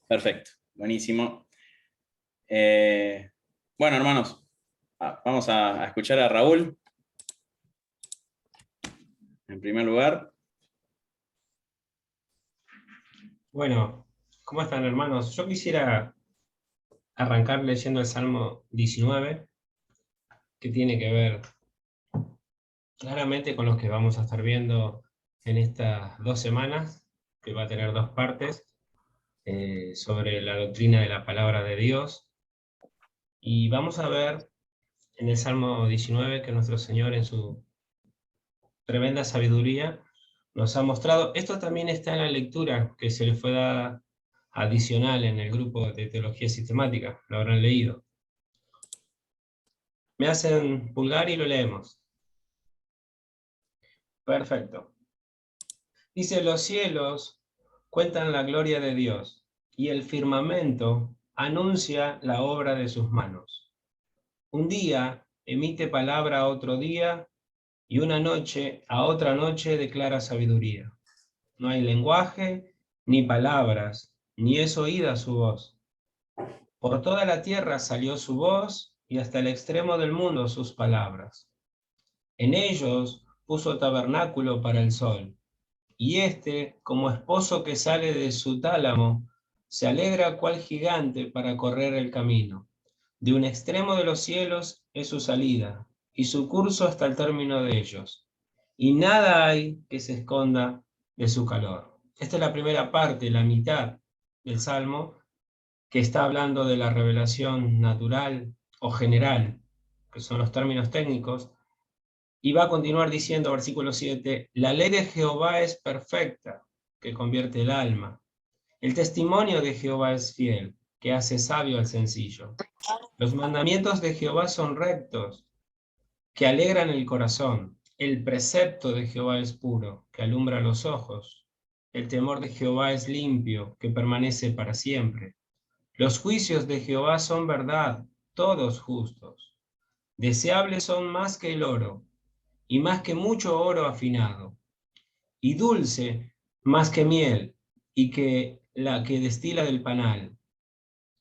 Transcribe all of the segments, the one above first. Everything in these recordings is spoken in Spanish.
Perfecto, buenísimo. Bueno, hermanos, vamos a escuchar a Raúl, en primer lugar. Bueno, ¿cómo están, hermanos? Yo quisiera arrancar leyendo el Salmo 19, que tiene que ver claramente con lo que vamos a estar viendo en estas 2 semanas, que va a tener 2 partes, sobre la doctrina de la palabra de Dios. Y vamos a ver en el Salmo 19 que nuestro Señor, en su tremenda sabiduría, nos ha mostrado. Esto también está en la lectura que se le fue dada adicional en el grupo de teología sistemática, lo habrán leído. Me hacen pulgar y lo leemos. Perfecto. Dice: los cielos cuentan la gloria de Dios, y el firmamento anuncia la obra de sus manos. Un día emite palabra a otro día, y una noche a otra noche declara sabiduría. No hay lenguaje, ni palabras, ni es oída su voz. Por toda la tierra salió su voz, y hasta el extremo del mundo sus palabras. En ellos puso tabernáculo para el sol, y éste, como esposo que sale de su tálamo, se alegra cual gigante para correr el camino. De un extremo de los cielos es su salida, y su curso hasta el término de ellos. Y nada hay que se esconda de su calor. Esta es la primera parte, la mitad del Salmo, que está hablando de la revelación natural o general, que son los términos técnicos. Y va a continuar diciendo, versículo 7, la ley de Jehová es perfecta, que convierte el alma. El testimonio de Jehová es fiel, que hace sabio al sencillo. Los mandamientos de Jehová son rectos, que alegran el corazón. El precepto de Jehová es puro, que alumbra los ojos. El temor de Jehová es limpio, que permanece para siempre. Los juicios de Jehová son verdad, todos justos. Deseables son más que el oro, y más que mucho oro afinado, y dulce más que miel, y que la que destila del panal.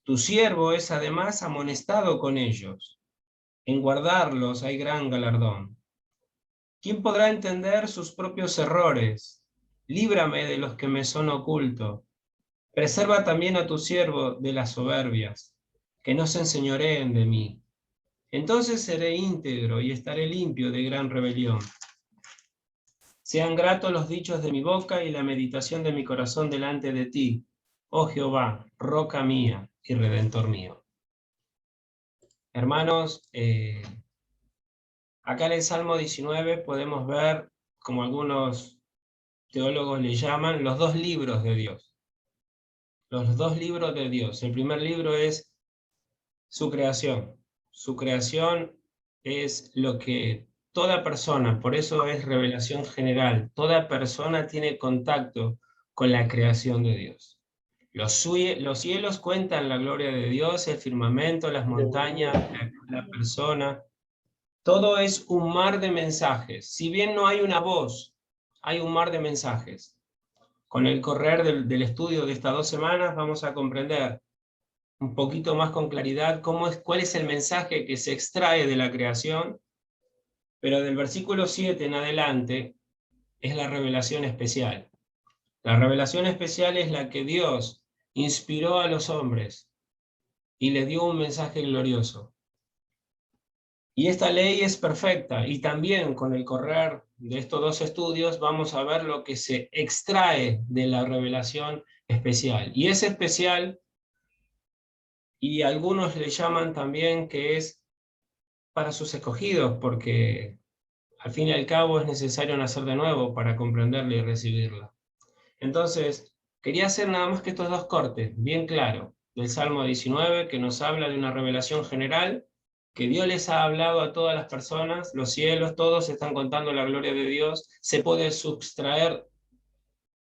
Tu siervo es además amonestado con ellos, en guardarlos hay gran galardón. ¿Quién podrá entender sus propios errores? Líbrame de los que me son ocultos. Preserva también a tu siervo de las soberbias, que no se enseñoreen de mí. Entonces seré íntegro y estaré limpio de gran rebelión. Sean gratos los dichos de mi boca y la meditación de mi corazón delante de ti, oh Jehová, roca mía y redentor mío. Hermanos, acá en el Salmo 19 podemos ver, como algunos teólogos le llaman, los dos libros de Dios. Los dos libros de Dios. El primer libro es su creación. Su creación es lo que toda persona, por eso es revelación general, toda persona tiene contacto con la creación de Dios. Los cielos cuentan la gloria de Dios, el firmamento, las montañas, la persona. Todo es un mar de mensajes. Si bien no hay una voz, hay un mar de mensajes. Con el correr del estudio de estas 2 semanas vamos a comprender un poquito más con claridad cuál es el mensaje que se extrae de la creación, pero del versículo 7 en adelante es la revelación especial. La revelación especial es la que Dios inspiró a los hombres y les dio un mensaje glorioso. Y esta ley es perfecta, y también con el correr de estos 2 estudios vamos a ver lo que se extrae de la revelación especial. Y es especial, y algunos le llaman también que es para sus escogidos, porque al fin y al cabo es necesario nacer de nuevo para comprenderla y recibirla. Entonces, quería hacer nada más que estos 2 cortes, bien claro, del Salmo 19, que nos habla de una revelación general, que Dios les ha hablado a todas las personas, los cielos, todos están contando la gloria de Dios. Se puede sustraer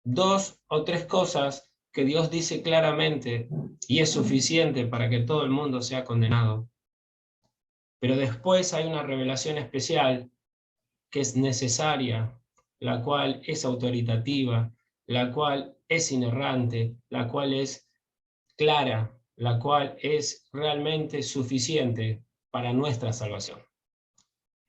2 o 3 cosas que Dios dice claramente y es suficiente para que todo el mundo sea condenado. Pero después hay una revelación especial que es necesaria, la cual es autoritativa, la cual es inerrante, la cual es clara, la cual es realmente suficiente para nuestra salvación.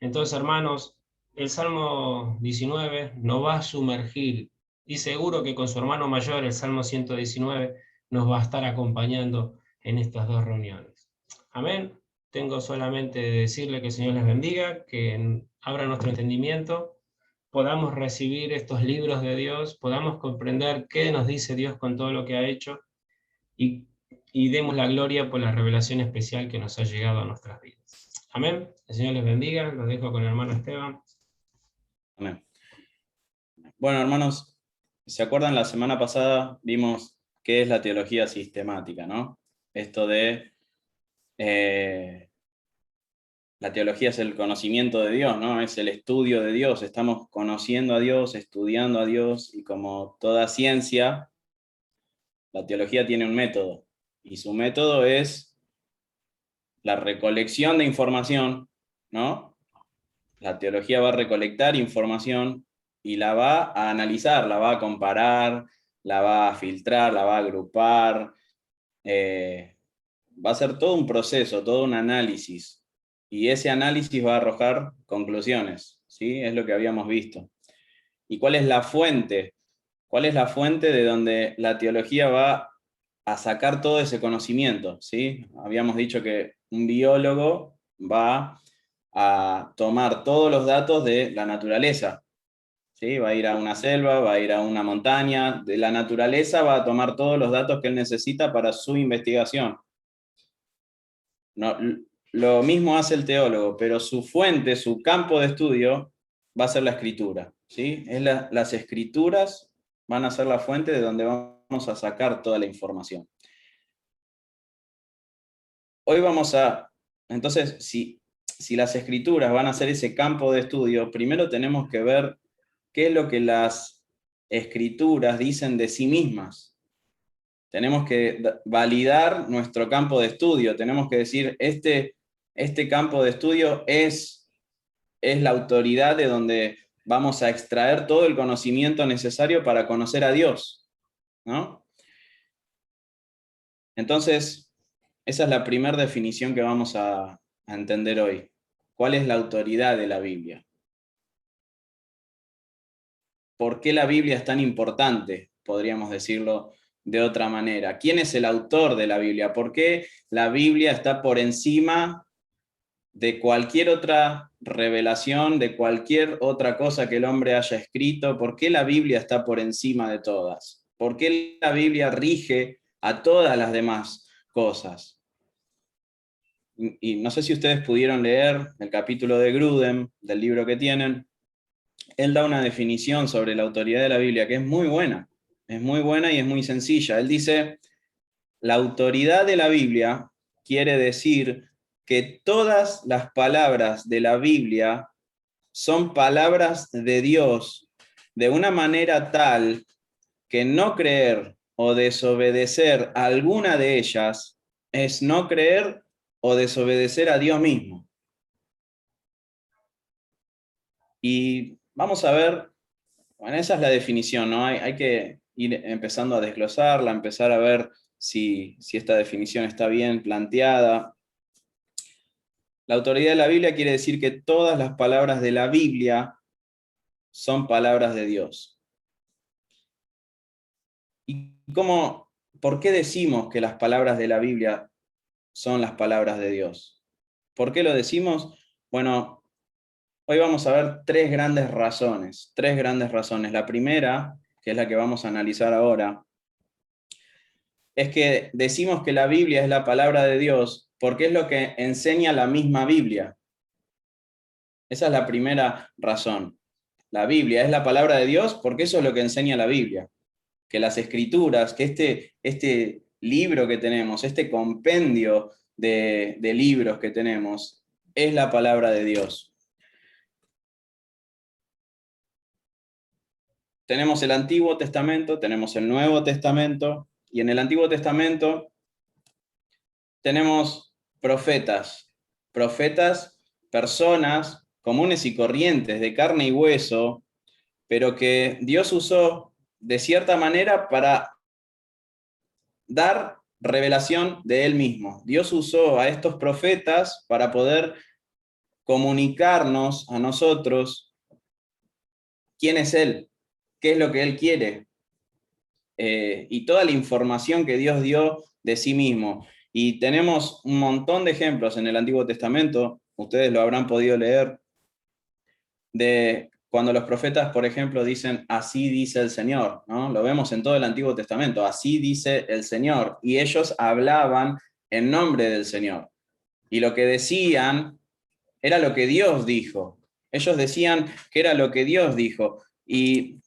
Entonces, hermanos, el Salmo 19 nos va a sumergir, y seguro que con su hermano mayor, el Salmo 119, nos va a estar acompañando en estas dos reuniones. Amén. Tengo solamente de decirle que el Señor les bendiga, que abra nuestro entendimiento, podamos recibir estos libros de Dios, podamos comprender qué nos dice Dios con todo lo que ha hecho, y, y demos la gloria por la revelación especial que nos ha llegado a nuestras vidas. Amén. El Señor les bendiga. Los dejo con el hermano Esteban. Amén. Bueno, hermanos, ¿se acuerdan? La semana pasada vimos qué es la teología sistemática, ¿no? Esto de la teología es el conocimiento de Dios, ¿no? Es el estudio de Dios. Estamos conociendo a Dios, estudiando a Dios, y como toda ciencia, la teología tiene un método, y su método es la recolección de información, ¿no? La teología va a recolectar información y la va a analizar, la va a comparar, la va a filtrar, la va a agrupar, va a ser todo un proceso, todo un análisis, y ese análisis va a arrojar conclusiones, ¿sí? Es lo que habíamos visto. ¿Y cuál es la fuente? ¿Cuál es la fuente de donde la teología va a sacar todo ese conocimiento? ¿Sí? Habíamos dicho que un biólogo va a tomar todos los datos de la naturaleza, ¿sí? Va a ir a una selva, va a ir a una montaña, de la naturaleza va a tomar todos los datos que él necesita para su investigación. No, lo mismo hace el teólogo, pero su fuente, su campo de estudio va a ser la escritura, ¿sí? Las escrituras van a ser la fuente de donde vamos a sacar toda la información. Hoy vamos a, entonces, si las escrituras van a ser ese campo de estudio, primero tenemos que ver qué es lo que las escrituras dicen de sí mismas. Tenemos que validar nuestro campo de estudio, tenemos que decir, este campo de estudio es la autoridad de donde vamos a extraer todo el conocimiento necesario para conocer a Dios, ¿no? Entonces, esa es la primera definición que vamos a entender hoy. ¿Cuál es la autoridad de la Biblia? ¿Por qué la Biblia es tan importante? Podríamos decirlo de otra manera. ¿Quién es el autor de la Biblia? ¿Por qué la Biblia está por encima de cualquier otra revelación, de cualquier otra cosa que el hombre haya escrito? ¿Por qué la Biblia está por encima de todas? ¿Por qué la Biblia rige a todas las demás cosas? Y no sé si ustedes pudieron leer el capítulo de Grudem, del libro que tienen. Él da una definición sobre la autoridad de la Biblia que es muy buena y es muy sencilla. Él dice, la autoridad de la Biblia quiere decir que todas las palabras de la Biblia son palabras de Dios de una manera tal que no creer o desobedecer a alguna de ellas es no creer o desobedecer a Dios mismo. Y vamos a ver, bueno, esa es la definición, ¿no? Hay que ir empezando a desglosarla, empezar a ver si esta definición está bien planteada. La autoridad de la Biblia quiere decir que todas las palabras de la Biblia son palabras de Dios. ¿Y por qué decimos que las palabras de la Biblia son las palabras de Dios? ¿Por qué lo decimos? Bueno, hoy vamos a ver tres grandes razones. La primera, que es la que vamos a analizar ahora, es que decimos que la Biblia es la palabra de Dios porque es lo que enseña la misma Biblia. Esa es la primera razón. La Biblia es la palabra de Dios porque eso es lo que enseña la Biblia. Que las escrituras, que este libro que tenemos, este compendio de libros que tenemos, es la palabra de Dios. Tenemos el Antiguo Testamento, tenemos el Nuevo Testamento, y en el Antiguo Testamento tenemos profetas, personas comunes y corrientes, de carne y hueso, pero que Dios usó de cierta manera para dar revelación de él mismo. Dios usó a estos profetas para poder comunicarnos a nosotros quién es él, qué es lo que él quiere, y toda la información que Dios dio de sí mismo. Y tenemos un montón de ejemplos en el Antiguo Testamento, ustedes lo habrán podido leer, de cuando los profetas, por ejemplo, dicen, así dice el Señor, ¿no? Lo vemos en todo el Antiguo Testamento, así dice el Señor, y ellos hablaban en nombre del Señor. Y lo que decían era lo que Dios dijo. Ellos decían que era lo que Dios dijo. Y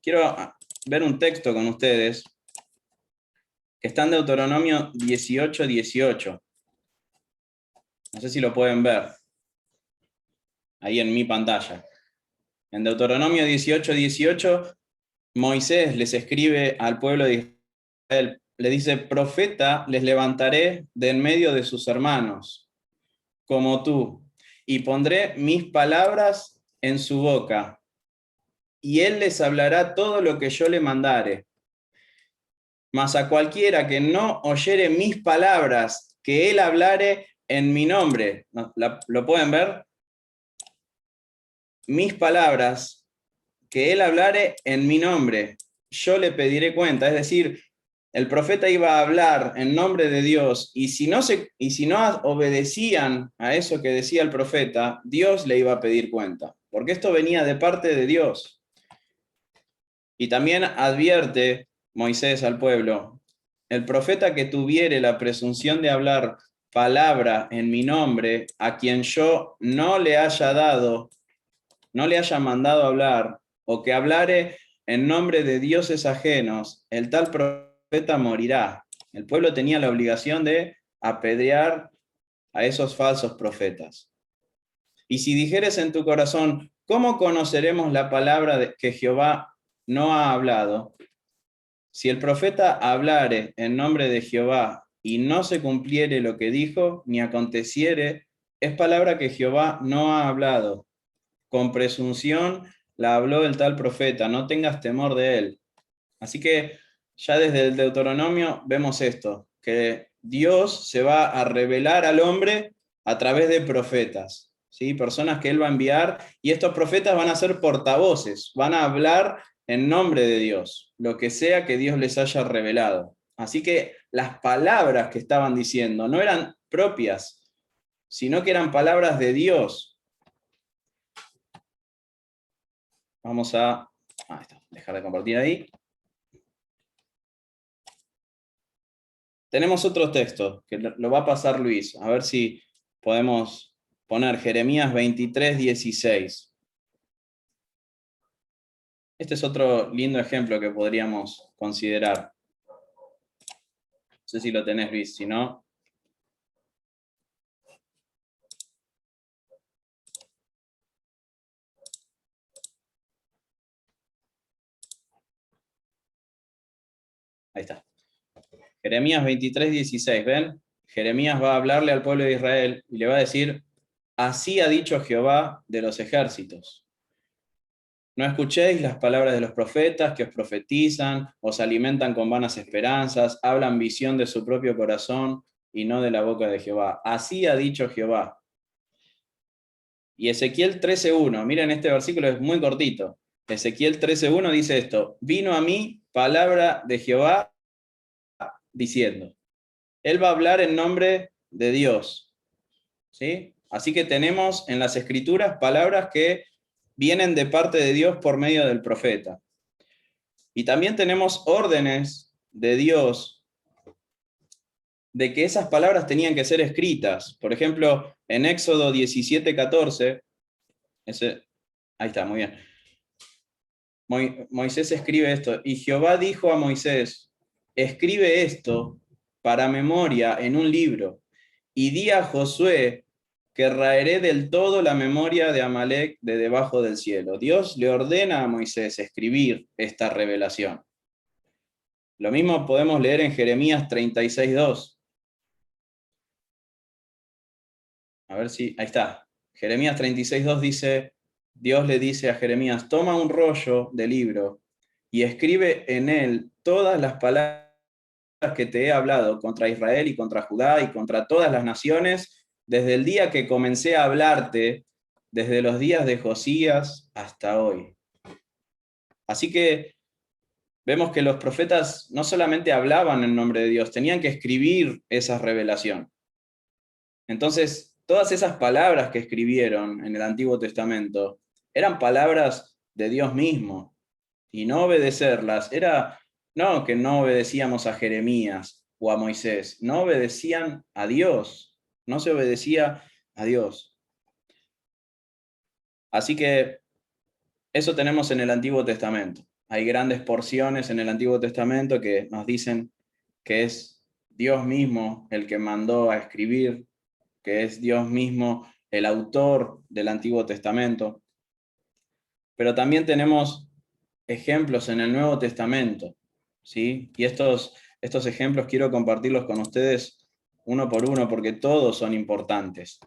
quiero ver un texto con ustedes que está en Deuteronomio 18:18. No sé si lo pueden ver ahí en mi pantalla. En Deuteronomio 18:18, Moisés les escribe al pueblo de Israel, le dice, profeta les levantaré de en medio de sus hermanos, como tú, y pondré mis palabras en su boca, y él les hablará todo lo que yo le mandare. Mas a cualquiera que no oyere mis palabras, que él hablare en mi nombre. ¿Lo pueden ver? Mis palabras, que él hablare en mi nombre, yo le pediré cuenta. Es decir, el profeta iba a hablar en nombre de Dios, y si no obedecían a eso que decía el profeta, Dios le iba a pedir cuenta, porque esto venía de parte de Dios. Y también advierte Moisés al pueblo, el profeta que tuviere la presunción de hablar palabra en mi nombre, a quien yo no le haya dado, no le haya mandado hablar, o que hablare en nombre de dioses ajenos, el tal profeta morirá. El pueblo tenía la obligación de apedrear a esos falsos profetas. Y si dijeres en tu corazón, ¿cómo conoceremos la palabra que Jehová no ha hablado? Si el profeta hablare en nombre de Jehová y no se cumpliere lo que dijo, ni aconteciere, es palabra que Jehová no ha hablado. Con presunción la habló el tal profeta, no tengas temor de él. Así que ya desde el Deuteronomio vemos esto, que Dios se va a revelar al hombre a través de profetas, ¿sí? Personas que él va a enviar, y estos profetas van a ser portavoces, van a hablar en nombre de Dios, lo que sea que Dios les haya revelado. Así que las palabras que estaban diciendo no eran propias, sino que eran palabras de Dios. Vamos a dejar de compartir ahí. Tenemos otro texto que lo va a pasar Luis, a ver si podemos poner Jeremías 23:16. Este es otro lindo ejemplo que podríamos considerar. No sé si lo tenés, Luis, si no. Ahí está. Jeremías 23:16, ¿ven? Jeremías va a hablarle al pueblo de Israel y le va a decir, así ha dicho Jehová de los ejércitos. No escuchéis las palabras de los profetas que os profetizan, os alimentan con vanas esperanzas, hablan visión de su propio corazón y no de la boca de Jehová. Así ha dicho Jehová. Y Ezequiel 13:1, miren, este versículo es muy cortito. Ezequiel 13:1 dice esto, vino a mí palabra de Jehová diciendo. Él va a hablar en nombre de Dios, ¿sí? Así que tenemos en las Escrituras palabras que vienen de parte de Dios por medio del profeta. Y también tenemos órdenes de Dios de que esas palabras tenían que ser escritas. Por ejemplo, en Éxodo 17:14, ahí está, muy bien. Moisés escribe esto, y Jehová dijo a Moisés, escribe esto para memoria en un libro, y di a Josué que raeré del todo la memoria de Amalek de debajo del cielo. Dios le ordena a Moisés escribir esta revelación. Lo mismo podemos leer en Jeremías 36:2. A ver si, ahí está. Jeremías 36:2 dice, Dios le dice a Jeremías, toma un rollo de libro y escribe en él todas las palabras que te he hablado contra Israel y contra Judá y contra todas las naciones, desde el día que comencé a hablarte, desde los días de Josías hasta hoy. Así que vemos que los profetas no solamente hablaban en nombre de Dios, tenían que escribir esa revelación. Entonces, todas esas palabras que escribieron en el Antiguo Testamento eran palabras de Dios mismo, y no obedecerlas era, no que no obedecíamos a Jeremías o a Moisés, no obedecían a Dios, no se obedecía a Dios. Así que eso tenemos en el Antiguo Testamento. Hay grandes porciones en el Antiguo Testamento que nos dicen que es Dios mismo el que mandó a escribir, que es Dios mismo el autor del Antiguo Testamento. Pero también tenemos ejemplos en el Nuevo Testamento, ¿sí? Y estos ejemplos quiero compartirlos con ustedes uno por uno porque todos son importantes.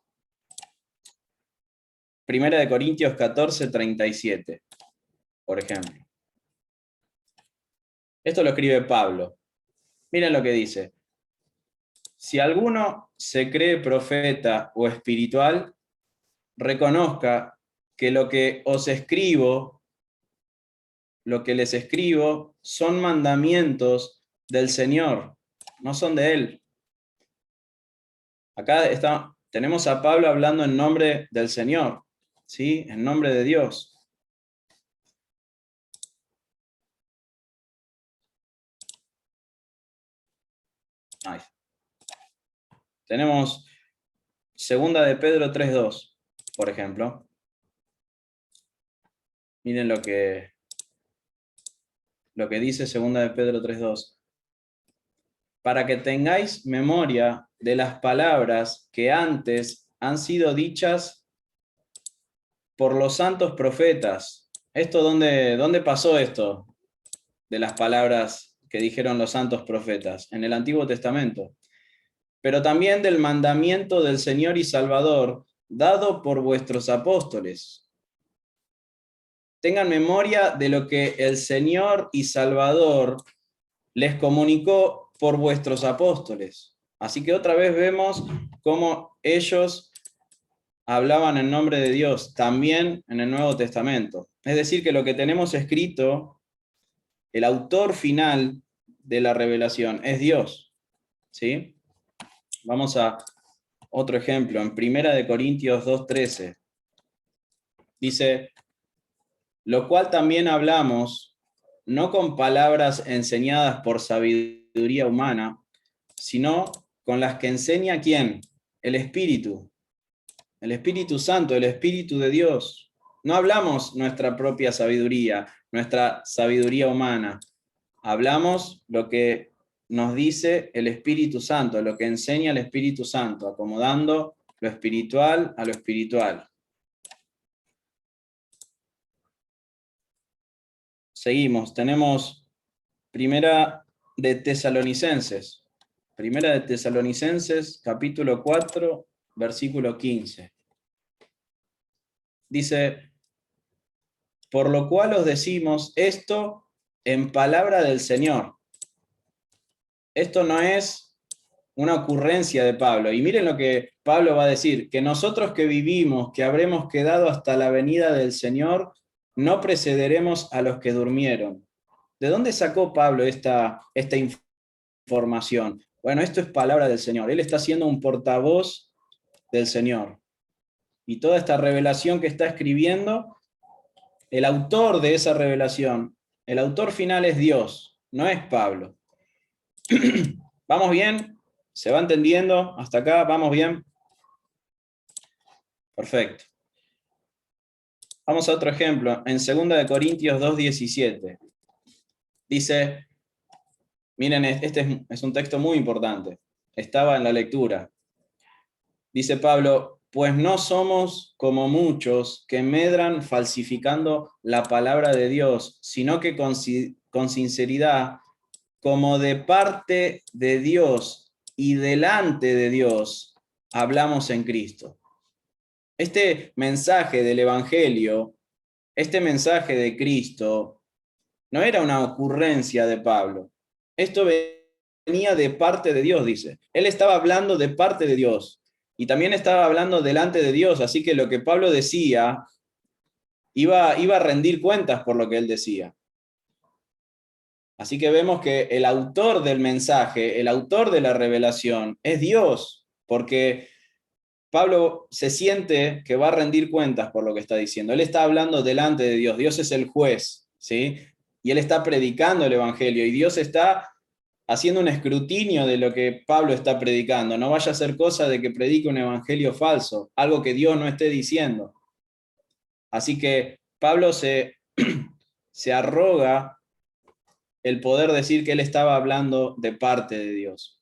Primera de Corintios 14:37, por ejemplo. Esto lo escribe Pablo. Miren lo que dice. Si alguno se cree profeta o espiritual, reconozca que lo que os escribo, lo que les escribo, son mandamientos del Señor, no son de Él. Acá tenemos a Pablo hablando en nombre del Señor, ¿sí? En nombre de Dios. Ahí. Tenemos segunda de Pedro 3:2, por ejemplo. Miren lo que dice segunda de Pedro 3:2. Para que tengáis memoria de las palabras que antes han sido dichas por los santos profetas. ¿Dónde pasó esto? De las palabras que dijeron los santos profetas, en el Antiguo Testamento. Pero también del mandamiento del Señor y Salvador, dado por vuestros apóstoles. Tengan memoria de lo que el Señor y Salvador les comunicó por vuestros apóstoles. Así que otra vez vemos cómo ellos hablaban en nombre de Dios, también en el Nuevo Testamento. Es decir, que lo que tenemos escrito, el autor final de la revelación es Dios, ¿sí? Vamos a otro ejemplo, en Primera de Corintios 2:13. Dice, lo cual también hablamos, no con palabras enseñadas por sabiduría humana, sino con las que enseña ¿quién? El Espíritu Santo, el Espíritu de Dios. No hablamos nuestra propia sabiduría, nuestra sabiduría humana. Hablamos lo que nos dice el Espíritu Santo, lo que enseña el Espíritu Santo, acomodando lo espiritual a lo espiritual. Seguimos, tenemos Primera de Tesalonicenses, capítulo 4, versículo 15. Dice, por lo cual os decimos esto en palabra del Señor. Esto no es una ocurrencia de Pablo. Y miren lo que Pablo va a decir, que nosotros que vivimos, que habremos quedado hasta la venida del Señor, no precederemos a los que durmieron. ¿De dónde sacó Pablo esta información? Bueno, esto es palabra del Señor. Él está siendo un portavoz del Señor. Y toda esta revelación que está escribiendo, el autor de esa revelación, el autor final es Dios, no es Pablo. ¿Vamos bien? ¿Se va entendiendo? ¿Hasta acá? ¿Vamos bien? Perfecto. Vamos a otro ejemplo, en 2 Corintios 2:17. Dice, miren, este es un texto muy importante. Estaba en la lectura. Dice Pablo, pues no somos como muchos que medran falsificando la palabra de Dios, sino que con sinceridad, como de parte de Dios y delante de Dios, hablamos en Cristo. Este mensaje del Evangelio, este mensaje de Cristo, no era una ocurrencia de Pablo. Esto venía de parte de Dios, dice. Él estaba hablando de parte de Dios. Y también estaba hablando delante de Dios. Así que lo que Pablo decía, iba a rendir cuentas por lo que él decía. Así que vemos que el autor del mensaje, el autor de la revelación, es Dios. Porque Pablo se siente que va a rendir cuentas por lo que está diciendo. Él está hablando delante de Dios. Dios es el juez, ¿sí? Y él está predicando el evangelio. Y Dios está haciendo un escrutinio de lo que Pablo está predicando. No vaya a ser cosa de que predique un evangelio falso, algo que Dios no esté diciendo. Así que Pablo se arroga el poder decir que él estaba hablando de parte de Dios.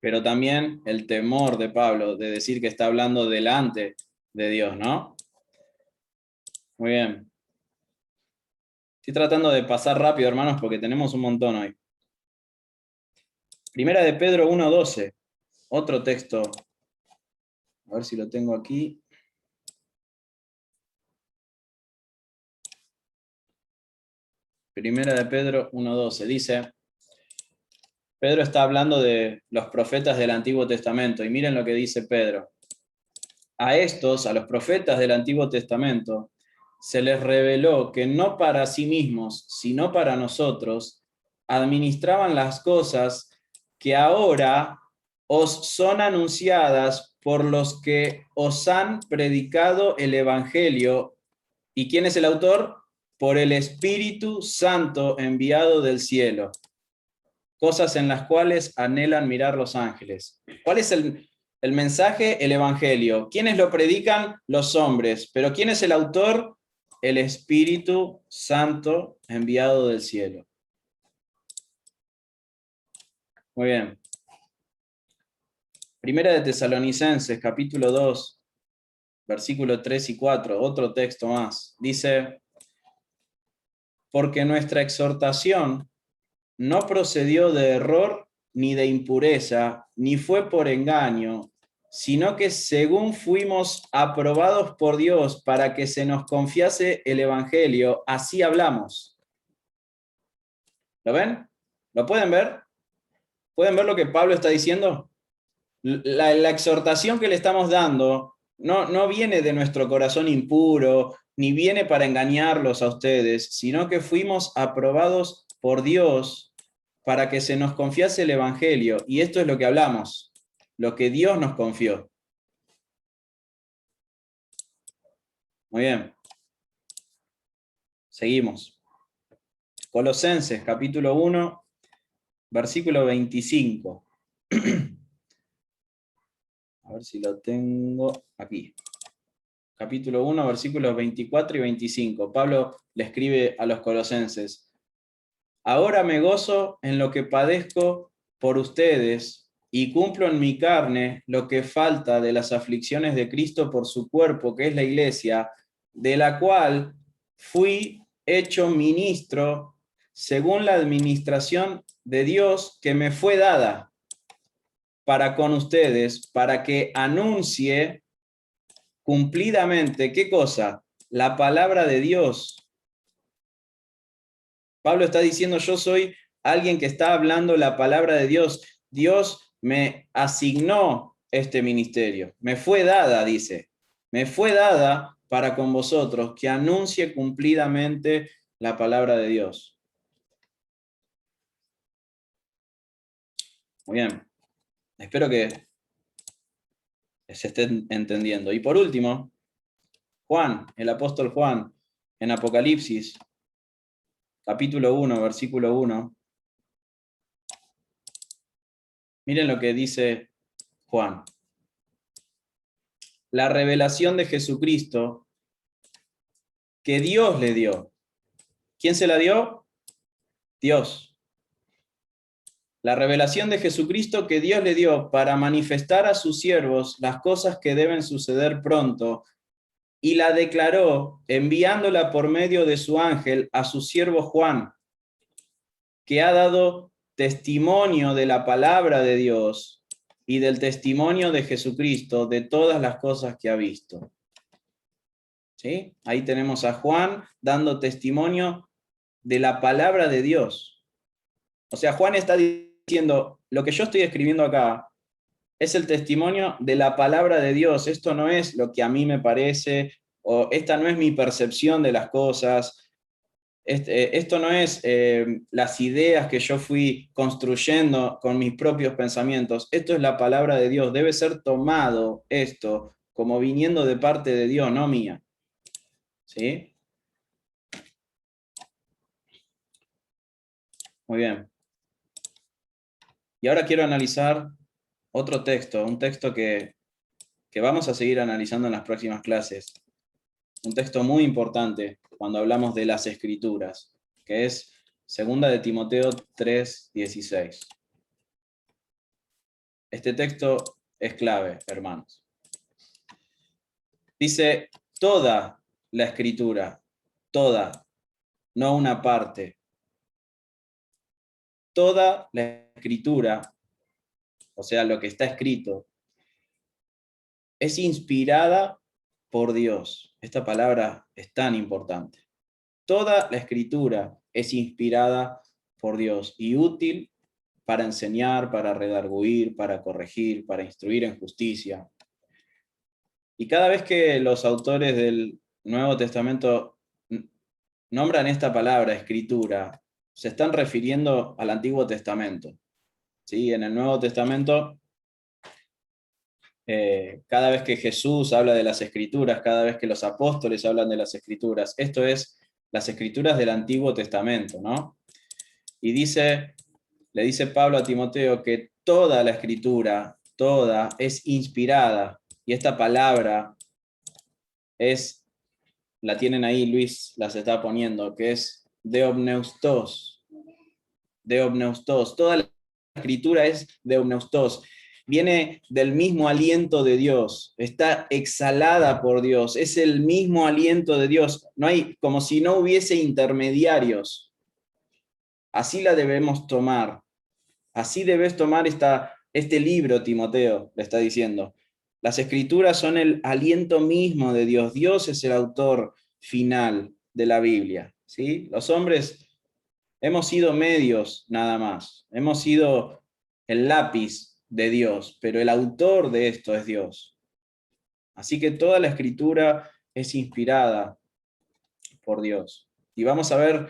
Pero también el temor de Pablo de decir que está hablando delante de Dios, ¿no? Muy bien. Estoy tratando de pasar rápido, hermanos, porque tenemos un montón hoy. Primera de Pedro 1:12, otro texto. A ver si lo tengo aquí. Primera de Pedro 1:12, dice, Pedro está hablando de los profetas del Antiguo Testamento, y miren lo que dice Pedro. A estos, a los profetas del Antiguo Testamento, se les reveló que no para sí mismos, sino para nosotros, administraban las cosas que ahora os son anunciadas por los que os han predicado el Evangelio. ¿Y quién es el autor? Por el Espíritu Santo enviado del cielo. Cosas en las cuales anhelan mirar los ángeles. ¿Cuál es el mensaje? El Evangelio. ¿Quiénes lo predican? Los hombres. ¿Pero quién es el autor? El Espíritu Santo enviado del cielo. Muy bien. Primera de Tesalonicenses, capítulo 2, versículo 3 y 4, otro texto más. Dice, porque nuestra exhortación no procedió de error ni de impureza, ni fue por engaño, sino que según fuimos aprobados por Dios para que se nos confiase el Evangelio, así hablamos. ¿Lo ven? ¿Lo pueden ver? ¿Pueden ver lo que Pablo está diciendo? La exhortación que le estamos dando no viene de nuestro corazón impuro, ni viene para engañarlos a ustedes, sino que fuimos aprobados por Dios para que se nos confiase el Evangelio. Y esto es lo que hablamos, lo que Dios nos confió. Muy bien. Seguimos. Colosenses, capítulo 1, versículo 25. A ver si lo tengo aquí. Capítulo 1, versículos 24 y 25. Pablo le escribe a los colosenses, ahora me gozo en lo que padezco por ustedes y cumplo en mi carne lo que falta de las aflicciones de Cristo por su cuerpo, que es la iglesia, de la cual fui hecho ministro según la administración de Dios que me fue dada para con ustedes, para que anuncie cumplidamente, ¿qué cosa? La palabra de Dios. Pablo está diciendo, yo soy alguien que está hablando la palabra de Dios. Dios me asignó este ministerio. Me fue dada, dice. Me fue dada para con vosotros que anuncie cumplidamente la palabra de Dios. Muy bien. Espero que se estén entendiendo. Y por último, Juan, el apóstol Juan, en Apocalipsis, capítulo 1, versículo 1. Miren lo que dice Juan. La revelación de Jesucristo que Dios le dio. ¿Quién se la dio? Dios. La revelación de Jesucristo que Dios le dio para manifestar a sus siervos las cosas que deben suceder pronto, y la declaró enviándola por medio de su ángel a su siervo Juan, que ha dado testimonio de la palabra de Dios y del testimonio de Jesucristo, de todas las cosas que ha visto. ¿Sí? Ahí tenemos a Juan dando testimonio de la palabra de Dios. O sea, Juan está diciendo diciendo, lo que yo estoy escribiendo acá es el testimonio de la palabra de Dios. Esto no es lo que a mí me parece, o esta no es mi percepción de las cosas. Esto no es las ideas que yo fui construyendo con mis propios pensamientos. Esto es la palabra de Dios. Debe ser tomado esto como viniendo de parte de Dios, no mía. ¿Sí? Muy bien. Y ahora quiero analizar otro texto, un texto que vamos a seguir analizando en las próximas clases. Un texto muy importante cuando hablamos de las Escrituras, que es 2 de Timoteo 3:16. Este texto es clave, hermanos. Dice, toda la Escritura, toda, no una parte, toda la Escritura, o sea, lo que está escrito, es inspirada por Dios. Esta palabra es tan importante. Toda la Escritura es inspirada por Dios y útil para enseñar, para redarguir, para corregir, para instruir en justicia. Y cada vez que los autores del Nuevo Testamento nombran esta palabra, escritura, se están refiriendo al Antiguo Testamento. ¿Sí? En el Nuevo Testamento, cada vez que Jesús habla de las Escrituras, cada vez que los apóstoles hablan de las Escrituras, esto es las Escrituras del Antiguo Testamento, ¿no? Y le dice Pablo a Timoteo que toda la Escritura, toda, es inspirada. Y esta palabra la tienen ahí, Luis las está poniendo, que es deopneustos. Deopneustos. Toda la Escritura es deopneustos. Viene del mismo aliento de Dios, está exhalada por Dios, es el mismo aliento de Dios. No hay, como si no hubiese intermediarios. Así la debemos tomar. Así debes tomar este libro, Timoteo, le está diciendo. Las Escrituras son el aliento mismo de Dios. Dios es el autor final de la Biblia. ¿Sí? Los hombres hemos sido medios nada más. Hemos sido el lápiz de Dios, pero el autor de esto es Dios. Así que toda la Escritura es inspirada por Dios. Y vamos a ver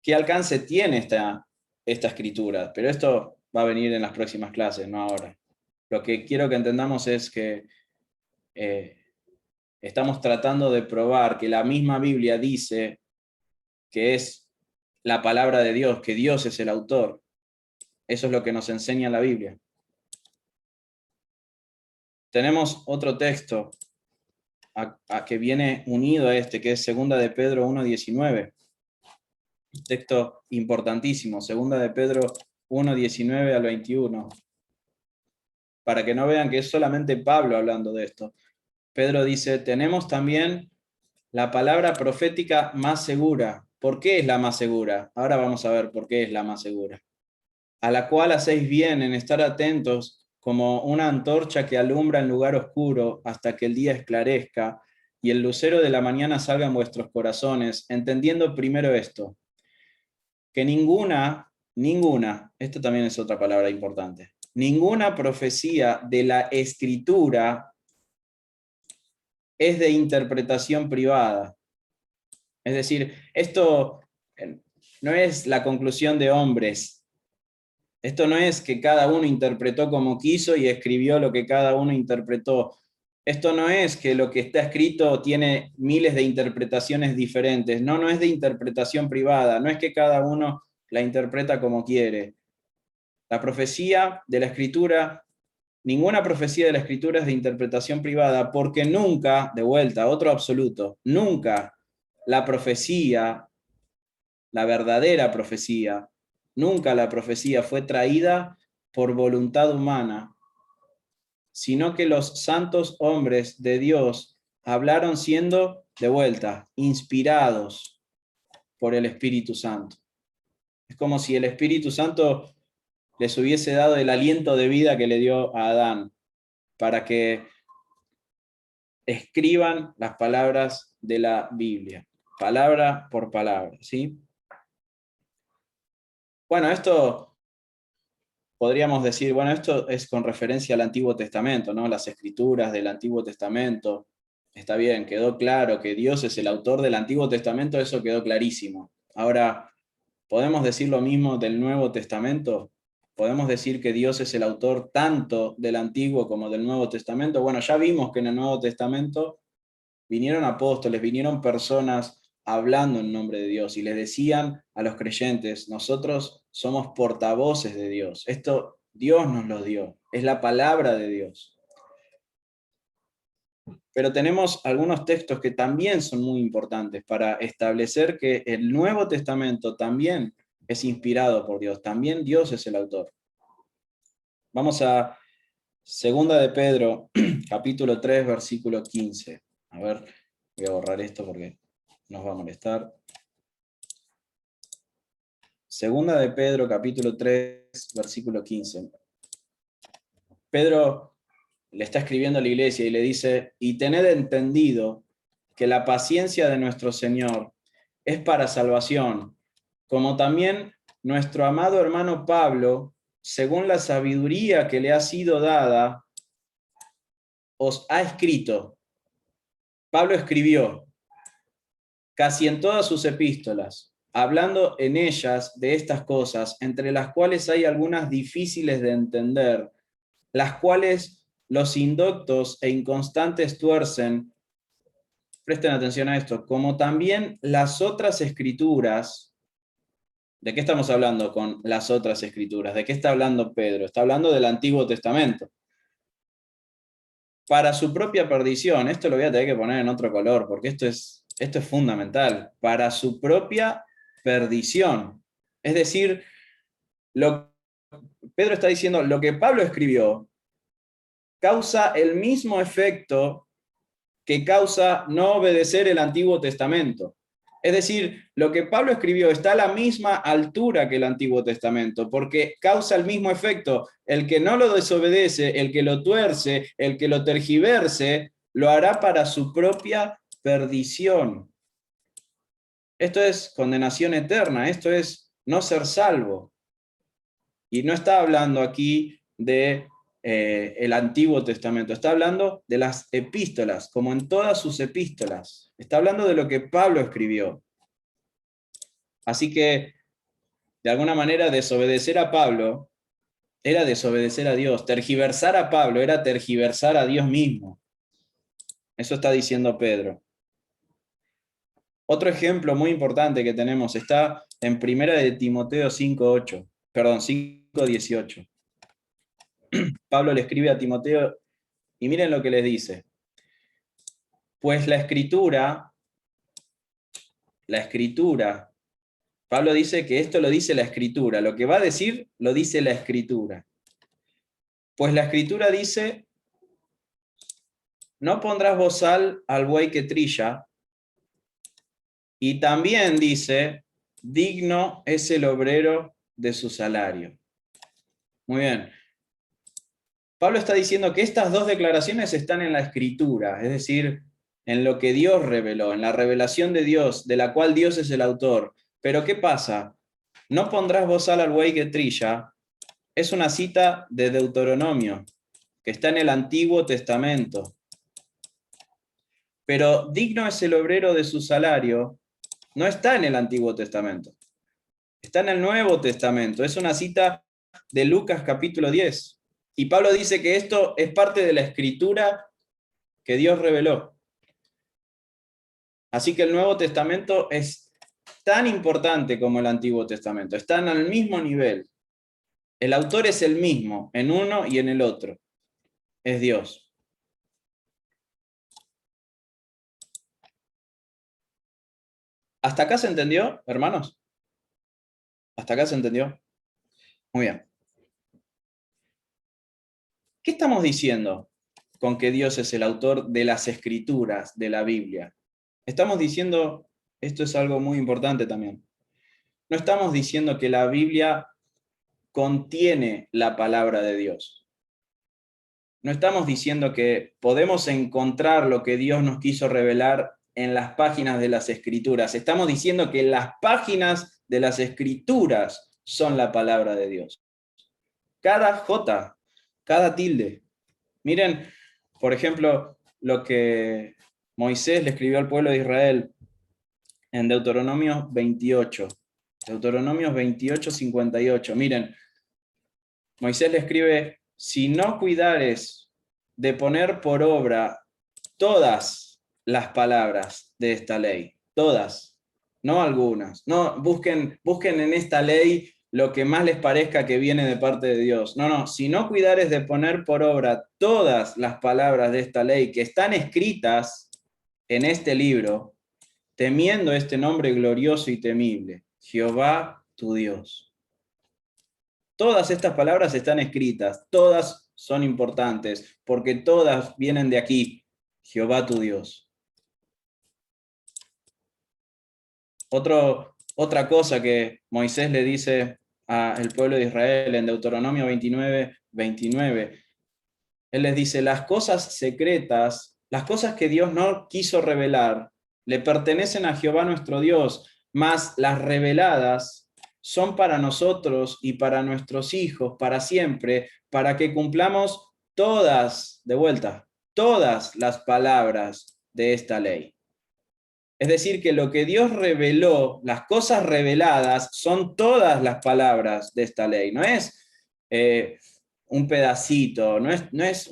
qué alcance tiene esta escritura, pero esto va a venir en las próximas clases, no ahora. Lo que quiero que entendamos es que estamos tratando de probar que la misma Biblia dice que es la palabra de Dios, que Dios es el autor. Eso es lo que nos enseña la Biblia. Tenemos otro texto que viene unido a este, que es 2 de Pedro 1:19. Un texto importantísimo, 2 de Pedro 1:19 al 21. Para que no vean que es solamente Pablo hablando de esto. Pedro dice, tenemos también la palabra profética más segura. ¿Por qué es la más segura? Ahora vamos a ver por qué es la más segura. A la cual hacéis bien en estar atentos como una antorcha que alumbra en lugar oscuro hasta que el día esclarezca y el lucero de la mañana salga en vuestros corazones, entendiendo primero esto, que ninguna, esto también es otra palabra importante, ninguna profecía de la Escritura es de interpretación privada. Es decir, esto no es la conclusión de hombres. Esto no es que cada uno interpretó como quiso y escribió lo que cada uno interpretó. Esto no es que lo que está escrito tiene miles de interpretaciones diferentes. No, no es de interpretación privada. No es que cada uno la interpreta como quiere. La profecía de la Escritura, ninguna profecía de la Escritura es de interpretación privada, porque nunca, de vuelta, otro absoluto, nunca la profecía, la verdadera profecía, nunca la profecía fue traída por voluntad humana, sino que los santos hombres de Dios hablaron siendo, de vuelta, inspirados por el Espíritu Santo. Es como si el Espíritu Santo les hubiese dado el aliento de vida que le dio a Adán, para que escriban las palabras de la Biblia, palabra por palabra, ¿sí? Bueno, esto podríamos decir, bueno, esto es con referencia al Antiguo Testamento, ¿no? Las escrituras del Antiguo Testamento. Está bien, quedó claro que Dios es el autor del Antiguo Testamento, eso quedó clarísimo. Ahora, ¿podemos decir lo mismo del Nuevo Testamento? ¿Podemos decir que Dios es el autor tanto del Antiguo como del Nuevo Testamento? Bueno, ya vimos que en el Nuevo Testamento vinieron apóstoles, vinieron personas hablando en nombre de Dios y les decían a los creyentes, nosotros somos portavoces de Dios. Esto Dios nos lo dio, es la palabra de Dios. Pero tenemos algunos textos que también son muy importantes para establecer que el Nuevo Testamento también es inspirado por Dios, también Dios es el autor. Vamos a 2 de Pedro, capítulo 3, versículo 15. A ver, voy a borrar esto porque nos va a molestar. 2 de Pedro, capítulo 3, versículo 15. Pedro le está escribiendo a la iglesia y le dice, y tened entendido que la paciencia de nuestro Señor es para salvación, como también nuestro amado hermano Pablo, según la sabiduría que le ha sido dada, os ha escrito. Pablo escribió casi en todas sus epístolas, hablando en ellas de estas cosas, entre las cuales hay algunas difíciles de entender, las cuales los indoctos e inconstantes tuercen. Presten atención a esto, como también las otras escrituras. ¿De qué estamos hablando con las otras escrituras? ¿De qué está hablando Pedro? Está hablando del Antiguo Testamento. Para su propia perdición, esto lo voy a tener que poner en otro color, porque esto es fundamental. Para su propia perdición. Es decir, Pedro está diciendo, lo que Pablo escribió causa el mismo efecto que causa no obedecer el Antiguo Testamento. Es decir, lo que Pablo escribió está a la misma altura que el Antiguo Testamento, porque causa el mismo efecto. El que no lo desobedece, el que lo tuerce, el que lo tergiverse, lo hará para su propia perdición. Esto es condenación eterna, esto es no ser salvo. Y no está hablando aquí de el Antiguo Testamento, está hablando de las epístolas, como en todas sus epístolas. Está hablando de lo que Pablo escribió. Así que, de alguna manera, desobedecer a Pablo era desobedecer a Dios. Tergiversar a Pablo era tergiversar a Dios mismo. Eso está diciendo Pedro. Otro ejemplo muy importante que tenemos está en 1 de Timoteo 5:8, perdón, 5:18. Pablo le escribe a Timoteo y miren lo que les dice. Pues la escritura, Pablo dice que esto lo dice la escritura, lo que va a decir lo dice la escritura. Pues la escritura dice, no pondrás bozal al buey que trilla, y también dice, digno es el obrero de su salario. Muy bien. Pablo está diciendo que estas dos declaraciones están en la escritura, es decir, en lo que Dios reveló, en la revelación de Dios, de la cual Dios es el autor. Pero ¿qué pasa? No pondrás bozal al buey que trilla, es una cita de Deuteronomio, que está en el Antiguo Testamento. Pero digno es el obrero de su salario, no está en el Antiguo Testamento, está en el Nuevo Testamento, es una cita de Lucas capítulo 10. Y Pablo dice que esto es parte de la escritura que Dios reveló. Así que el Nuevo Testamento es tan importante como el Antiguo Testamento, están al mismo nivel. El autor es el mismo en uno y en el otro, es Dios. ¿Hasta acá se entendió, hermanos? ¿Hasta acá se entendió? Muy bien. ¿Qué estamos diciendo con que Dios es el autor de las escrituras de la Biblia? Estamos diciendo, esto es algo muy importante también, no estamos diciendo que la Biblia contiene la palabra de Dios. No estamos diciendo que podemos encontrar lo que Dios nos quiso revelar en las páginas de las escrituras. Estamos diciendo que las páginas de las escrituras son la palabra de Dios. cada J, cada tilde. Miren, por ejemplo, lo que Moisés le escribió al pueblo de Israel en Deuteronomio 28. Deuteronomio 28, 58. Miren, Moisés le escribe, si no cuidares de poner por obra todas las palabras de esta ley, todas, no algunas, no busquen en esta ley lo que más les parezca que viene de parte de Dios. No, si no cuidares de poner por obra todas las palabras de esta ley que están escritas en este libro, temiendo este nombre glorioso y temible, Jehová tu Dios. Todas estas palabras están escritas, todas son importantes, porque todas vienen de aquí, Jehová tu Dios. Otra cosa que Moisés le dice al pueblo de Israel en Deuteronomio 29, 29, él les dice, las cosas secretas, las cosas que Dios no quiso revelar, le pertenecen a Jehová nuestro Dios, mas las reveladas son para nosotros y para nuestros hijos, para siempre, para que cumplamos todas, de vuelta, todas las palabras de esta ley. Es decir, que lo que Dios reveló, las cosas reveladas, son todas las palabras de esta ley. No es un pedacito, no es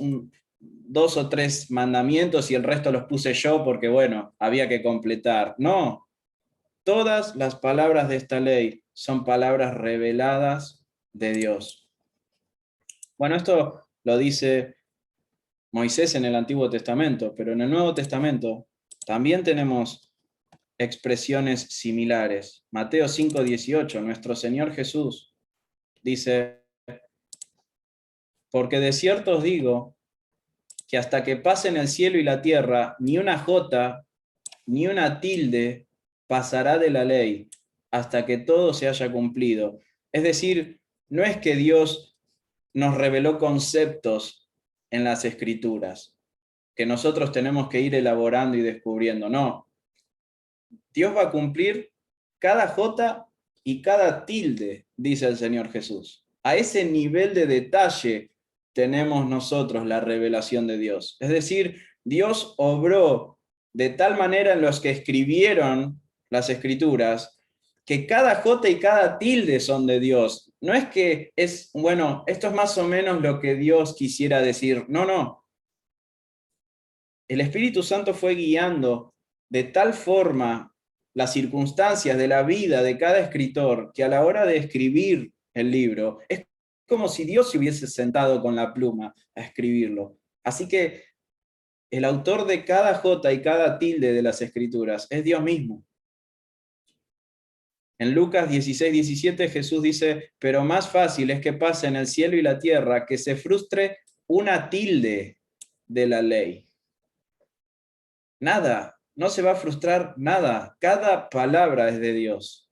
2 o 3 mandamientos y el resto los puse yo porque, bueno, había que completar. No, todas las palabras de esta ley son palabras reveladas de Dios. Bueno, esto lo dice Moisés en el Antiguo Testamento, pero en el Nuevo Testamento también tenemos expresiones similares. Mateo 5:18, nuestro Señor Jesús dice, porque de cierto os digo que hasta que pasen el cielo y la tierra, ni una jota, ni una tilde pasará de la ley, hasta que todo se haya cumplido. Es decir, no es que Dios nos reveló conceptos en las Escrituras, que nosotros tenemos que ir elaborando y descubriendo, no. Dios va a cumplir cada jota y cada tilde, dice el Señor Jesús. A ese nivel de detalle tenemos nosotros la revelación de Dios. Es decir, Dios obró de tal manera en los que escribieron las Escrituras, que cada jota y cada tilde son de Dios. No es que es, bueno, esto es más o menos lo que Dios quisiera decir. No. El Espíritu Santo fue guiando de tal forma las circunstancias de la vida de cada escritor, que a la hora de escribir el libro, es como si Dios se hubiese sentado con la pluma a escribirlo. Así que el autor de cada jota y cada tilde de las Escrituras es Dios mismo. En Lucas 16, 17 Jesús dice, pero más fácil es que pase en el cielo y la tierra que se frustre una tilde de la ley. Nada, no se va a frustrar nada. Cada palabra es de Dios.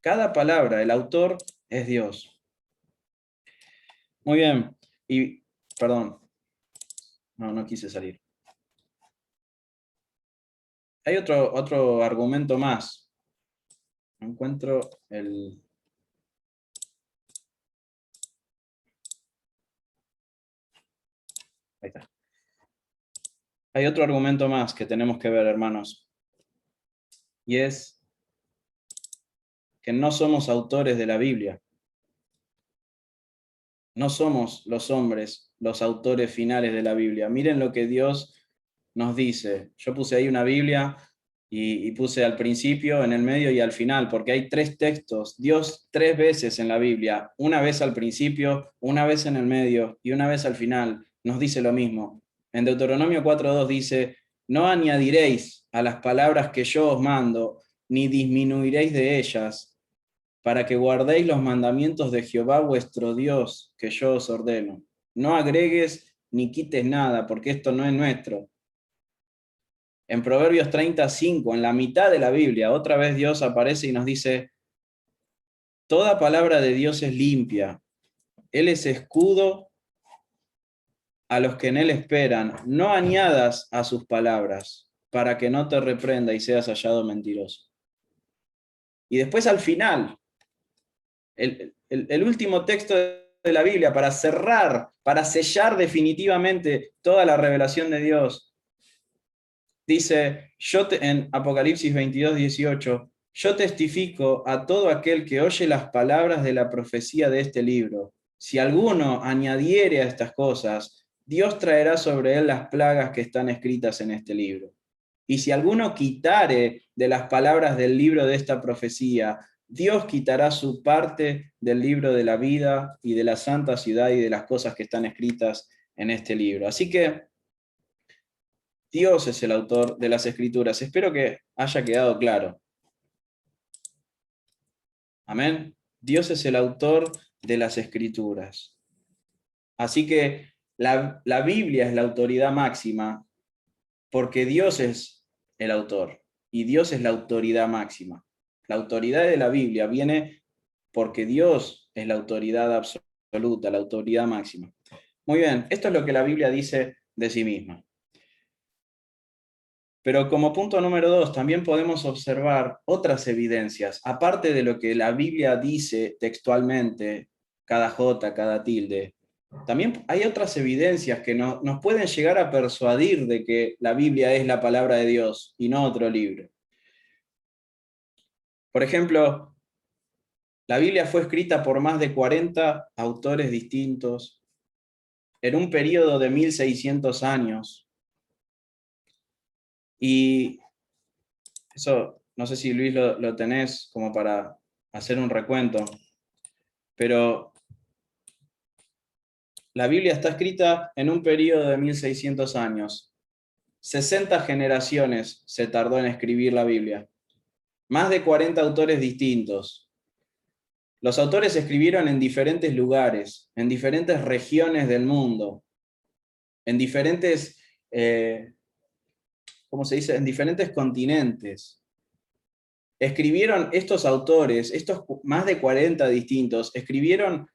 Cada palabra, el autor es Dios. Muy bien. Y, perdón, no quise salir. Hay otro argumento más. Encuentro el... Ahí está. Hay otro argumento más que tenemos que ver, hermanos. Y es que no somos autores de la Biblia. No somos los hombres los autores finales de la Biblia. Miren lo que Dios nos dice. Yo puse ahí una Biblia y puse al principio, en el medio y al final, porque hay 3 textos. Dios 3 veces en la Biblia, una vez al principio, una vez en el medio y una vez al final, nos dice lo mismo. En Deuteronomio 4:2 dice, no añadiréis a las palabras que yo os mando, ni disminuiréis de ellas, para que guardéis los mandamientos de Jehová vuestro Dios, que yo os ordeno. No agregues ni quites nada, porque esto no es nuestro. En Proverbios 35, en la mitad de la Biblia, otra vez Dios aparece y nos dice, toda palabra de Dios es limpia. Él es escudo a los que en él esperan. No añadas a sus palabras, para que no te reprenda y seas hallado mentiroso. Y después al final, el último texto de la Biblia, para cerrar, para sellar definitivamente toda la revelación de Dios. Dice en Apocalipsis 22, 18, yo testifico a todo aquel que oye las palabras de la profecía de este libro. Si alguno añadiere a estas cosas, Dios traerá sobre él las plagas que están escritas en este libro. Y si alguno quitare de las palabras del libro de esta profecía, Dios quitará su parte del libro de la vida y de la santa ciudad y de las cosas que están escritas en este libro. Así que Dios es el autor de las Escrituras. Espero que haya quedado claro. Amén. Dios es el autor de las Escrituras. Así que la Biblia es la autoridad máxima porque Dios es el autor y Dios es la autoridad máxima. La autoridad de la Biblia viene porque Dios es la autoridad absoluta, la autoridad máxima. Muy bien, esto es lo que la Biblia dice de sí misma. Pero como punto número 2, también podemos observar otras evidencias, aparte de lo que la Biblia dice textualmente, cada jota, cada tilde. También hay otras evidencias que nos pueden llegar a persuadir de que la Biblia es la palabra de Dios y no otro libro. Por ejemplo, la Biblia fue escrita por más de 40 autores distintos en un periodo de 1600 años. Y eso, no sé si Luis lo tenés como para hacer un recuento, pero la Biblia está escrita en un periodo de 1600 años. 60 generaciones se tardó en escribir la Biblia. Más de 40 autores distintos. Los autores escribieron en diferentes lugares, en diferentes regiones del mundo, en diferentes, ¿cómo se dice? En diferentes continentes. Escribieron estos autores, estos más de 40 distintos, escribieron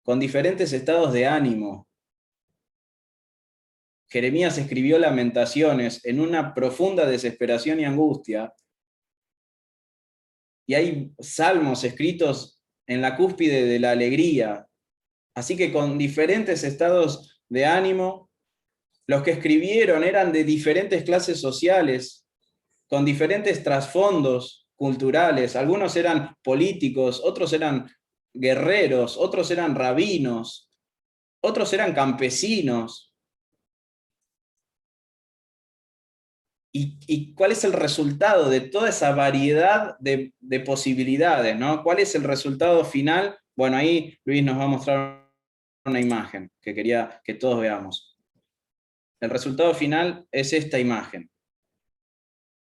con diferentes estados de ánimo. Jeremías escribió Lamentaciones en una profunda desesperación y angustia, y hay salmos escritos en la cúspide de la alegría. Así que con diferentes estados de ánimo, los que escribieron eran de diferentes clases sociales, con diferentes trasfondos culturales. Algunos eran políticos, otros eran guerreros, otros eran rabinos, otros eran campesinos. ¿Y cuál es el resultado de toda esa variedad de posibilidades, ¿no? ¿Cuál es el resultado final? Bueno, ahí Luis nos va a mostrar una imagen que quería que todos veamos. El resultado final es esta imagen.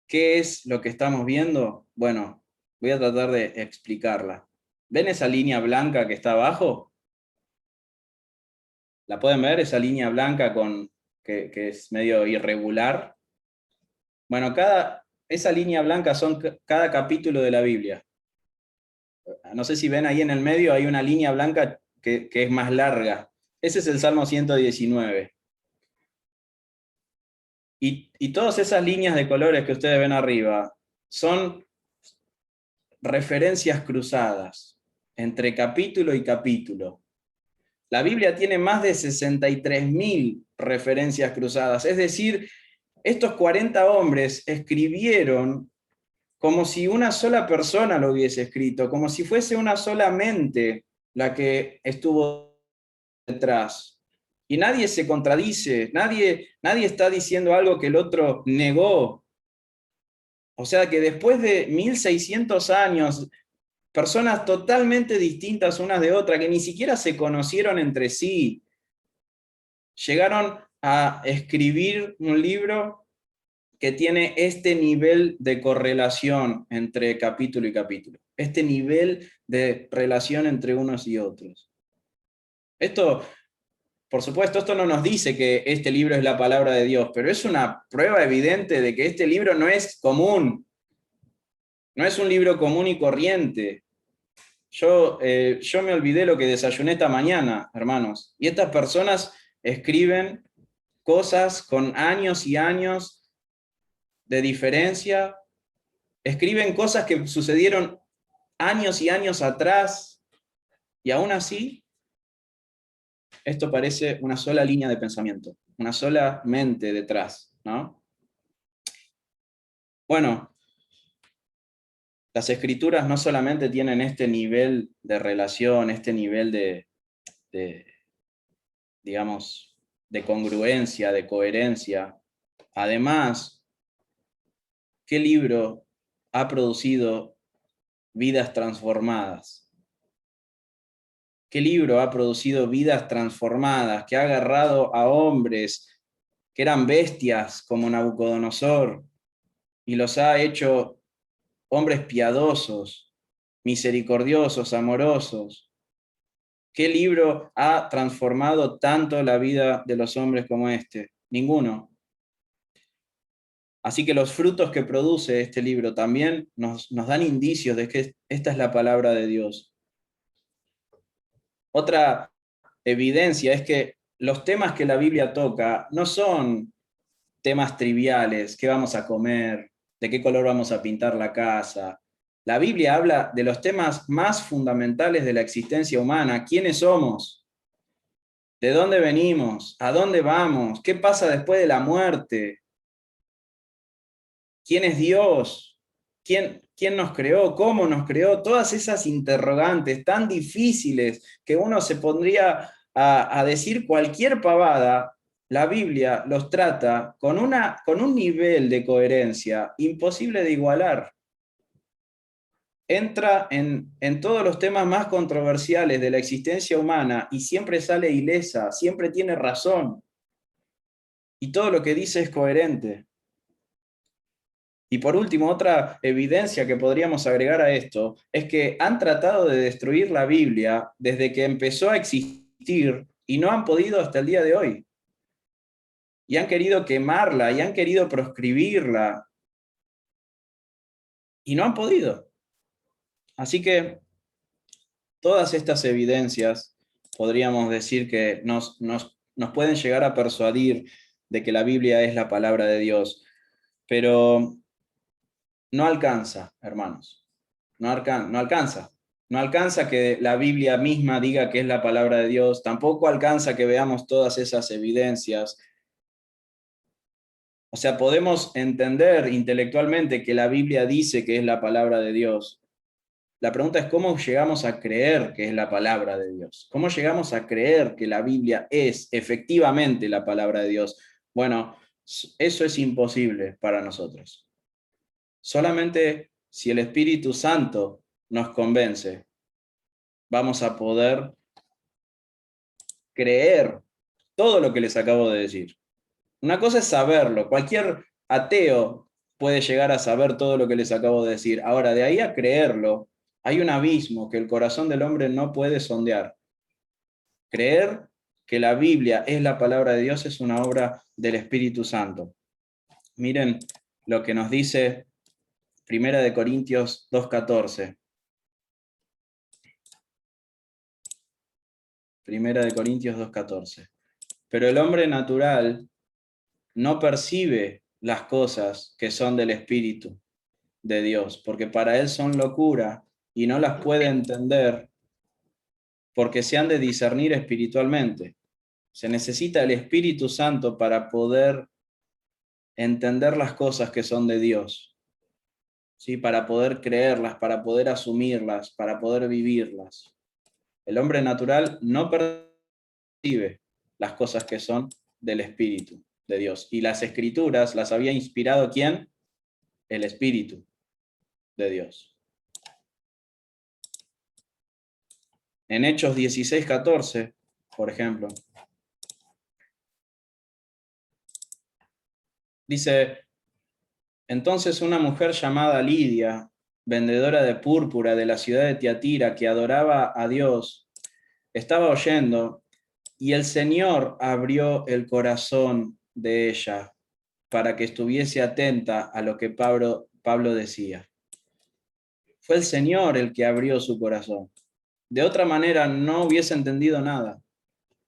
¿Qué es lo que estamos viendo? Bueno, voy a tratar de explicarla. ¿Ven esa línea blanca que está abajo? ¿La pueden ver? Esa línea blanca que es medio irregular. Bueno, esa línea blanca son cada capítulo de la Biblia. No sé si ven ahí en el medio, hay una línea blanca que es más larga. Ese es el Salmo 119. Y todas esas líneas de colores que ustedes ven arriba son referencias cruzadas entre capítulo y capítulo. La Biblia tiene más de 63.000 referencias cruzadas, es decir, estos 40 hombres escribieron como si una sola persona lo hubiese escrito, como si fuese una sola mente la que estuvo detrás. Y nadie se contradice, nadie está diciendo algo que el otro negó. O sea que después de 1600 años, personas totalmente distintas unas de otras, que ni siquiera se conocieron entre sí, llegaron a escribir un libro que tiene este nivel de correlación entre capítulo y capítulo, este nivel de relación entre unos y otros. Esto, por supuesto, esto no nos dice que este libro es la palabra de Dios, pero es una prueba evidente de que este libro no es común, no es un libro común y corriente. Yo me olvidé lo que desayuné esta mañana, hermanos, y estas personas escriben cosas con años y años de diferencia, escriben cosas que sucedieron años y años atrás, y aún así esto parece una sola línea de pensamiento, una sola mente detrás, ¿no? Bueno, las escrituras no solamente tienen este nivel de relación, este nivel de, digamos, de congruencia, de coherencia. Además, ¿qué libro ha producido vidas transformadas? ¿Qué libro ha producido vidas transformadas, que ha agarrado a hombres que eran bestias como Nabucodonosor y los ha hecho hombres piadosos, misericordiosos, amorosos? ¿Qué libro ha transformado tanto la vida de los hombres como este? Ninguno. Así que los frutos que produce este libro también nos dan indicios de que esta es la palabra de Dios. Otra evidencia es que los temas que la Biblia toca no son temas triviales: qué vamos a comer, de qué color vamos a pintar la casa. La Biblia habla de los temas más fundamentales de la existencia humana: quiénes somos, de dónde venimos, a dónde vamos, qué pasa después de la muerte, quién es Dios, quién nos creó, cómo nos creó. Todas esas interrogantes tan difíciles que uno se pondría a decir cualquier pavada. La Biblia los trata con un nivel de coherencia imposible de igualar. Entra en todos los temas más controversiales de la existencia humana y siempre sale ilesa, siempre tiene razón. Y todo lo que dice es coherente. Y por último, otra evidencia que podríamos agregar a esto es que han tratado de destruir la Biblia desde que empezó a existir y no han podido hasta el día de hoy. Y han querido quemarla y han querido proscribirla y no han podido. Así que todas estas evidencias podríamos decir que nos pueden llegar a persuadir de que la Biblia es la palabra de Dios, pero no alcanza, hermanos, no alcanza. No alcanza que la Biblia misma diga que es la palabra de Dios, tampoco alcanza que veamos todas esas evidencias. O sea, podemos entender intelectualmente que la Biblia dice que es la palabra de Dios. La pregunta es cómo llegamos a creer que es la palabra de Dios. ¿Cómo llegamos a creer que la Biblia es efectivamente la palabra de Dios? Bueno, eso es imposible para nosotros. Solamente si el Espíritu Santo nos convence, vamos a poder creer todo lo que les acabo de decir. Una cosa es saberlo. Cualquier ateo puede llegar a saber todo lo que les acabo de decir. Ahora, de ahí a creerlo, hay un abismo que el corazón del hombre no puede sondear. Creer que la Biblia es la palabra de Dios es una obra del Espíritu Santo. Miren lo que nos dice 1 Corintios 2:14. 1 Corintios 2:14. Pero el hombre natural no percibe las cosas que son del Espíritu de Dios, porque para él son locura y no las puede entender porque se han de discernir espiritualmente. Se necesita el Espíritu Santo para poder entender las cosas que son de Dios, ¿sí? Para poder creerlas, para poder asumirlas, para poder vivirlas. El hombre natural no percibe las cosas que son del Espíritu de Dios. Y las Escrituras las había inspirado ¿quién? El Espíritu de Dios. En Hechos 16:14, por ejemplo, dice: entonces una mujer llamada Lidia, vendedora de púrpura de la ciudad de Tiatira, que adoraba a Dios, estaba oyendo, y el Señor abrió el corazón de ella para que estuviese atenta a lo que Pablo decía. Fue el Señor el que abrió su corazón. De otra manera no hubiese entendido nada,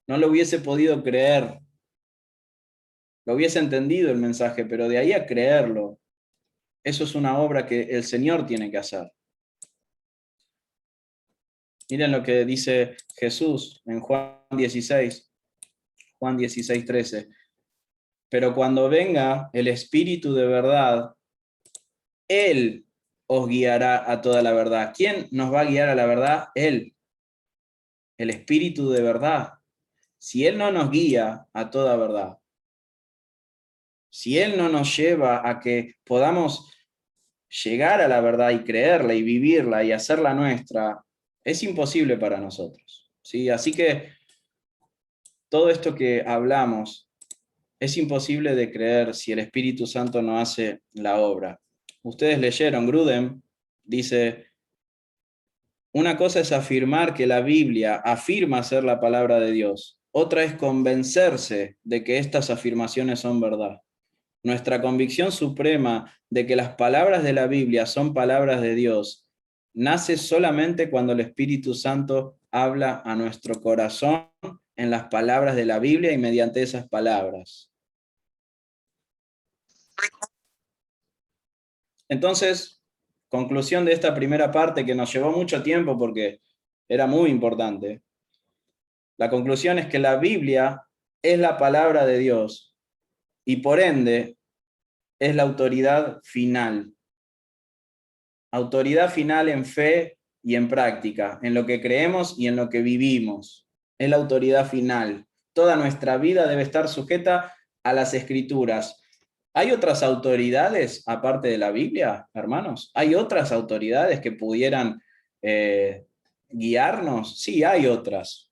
no lo hubiese podido creer. Lo hubiese entendido el mensaje, pero de ahí a creerlo, eso es una obra que el Señor tiene que hacer. Miren lo que dice Jesús en Juan 16. Juan 16:13. Pero cuando venga el Espíritu de verdad, Él os guiará a toda la verdad. ¿Quién nos va a guiar a la verdad? Él, el Espíritu de verdad. Si Él no nos guía a toda verdad, si Él no nos lleva a que podamos llegar a la verdad y creerla y vivirla y hacerla nuestra, es imposible para nosotros, ¿sí? Así que todo esto que hablamos es imposible de creer si el Espíritu Santo no hace la obra. Ustedes leyeron, Grudem dice, una cosa es afirmar que la Biblia afirma ser la palabra de Dios, otra es convencerse de que estas afirmaciones son verdad. Nuestra convicción suprema de que las palabras de la Biblia son palabras de Dios nace solamente cuando el Espíritu Santo habla a nuestro corazón en las palabras de la Biblia y mediante esas palabras. Entonces, conclusión de esta primera parte que nos llevó mucho tiempo porque era muy importante. La conclusión es que la Biblia es la palabra de Dios y por ende es la autoridad final. Autoridad final en fe y en práctica, en lo que creemos y en lo que vivimos. Es la autoridad final. Toda nuestra vida debe estar sujeta a las Escrituras. ¿Hay otras autoridades aparte de la Biblia, hermanos? ¿Hay otras autoridades que pudieran guiarnos? Sí, hay otras.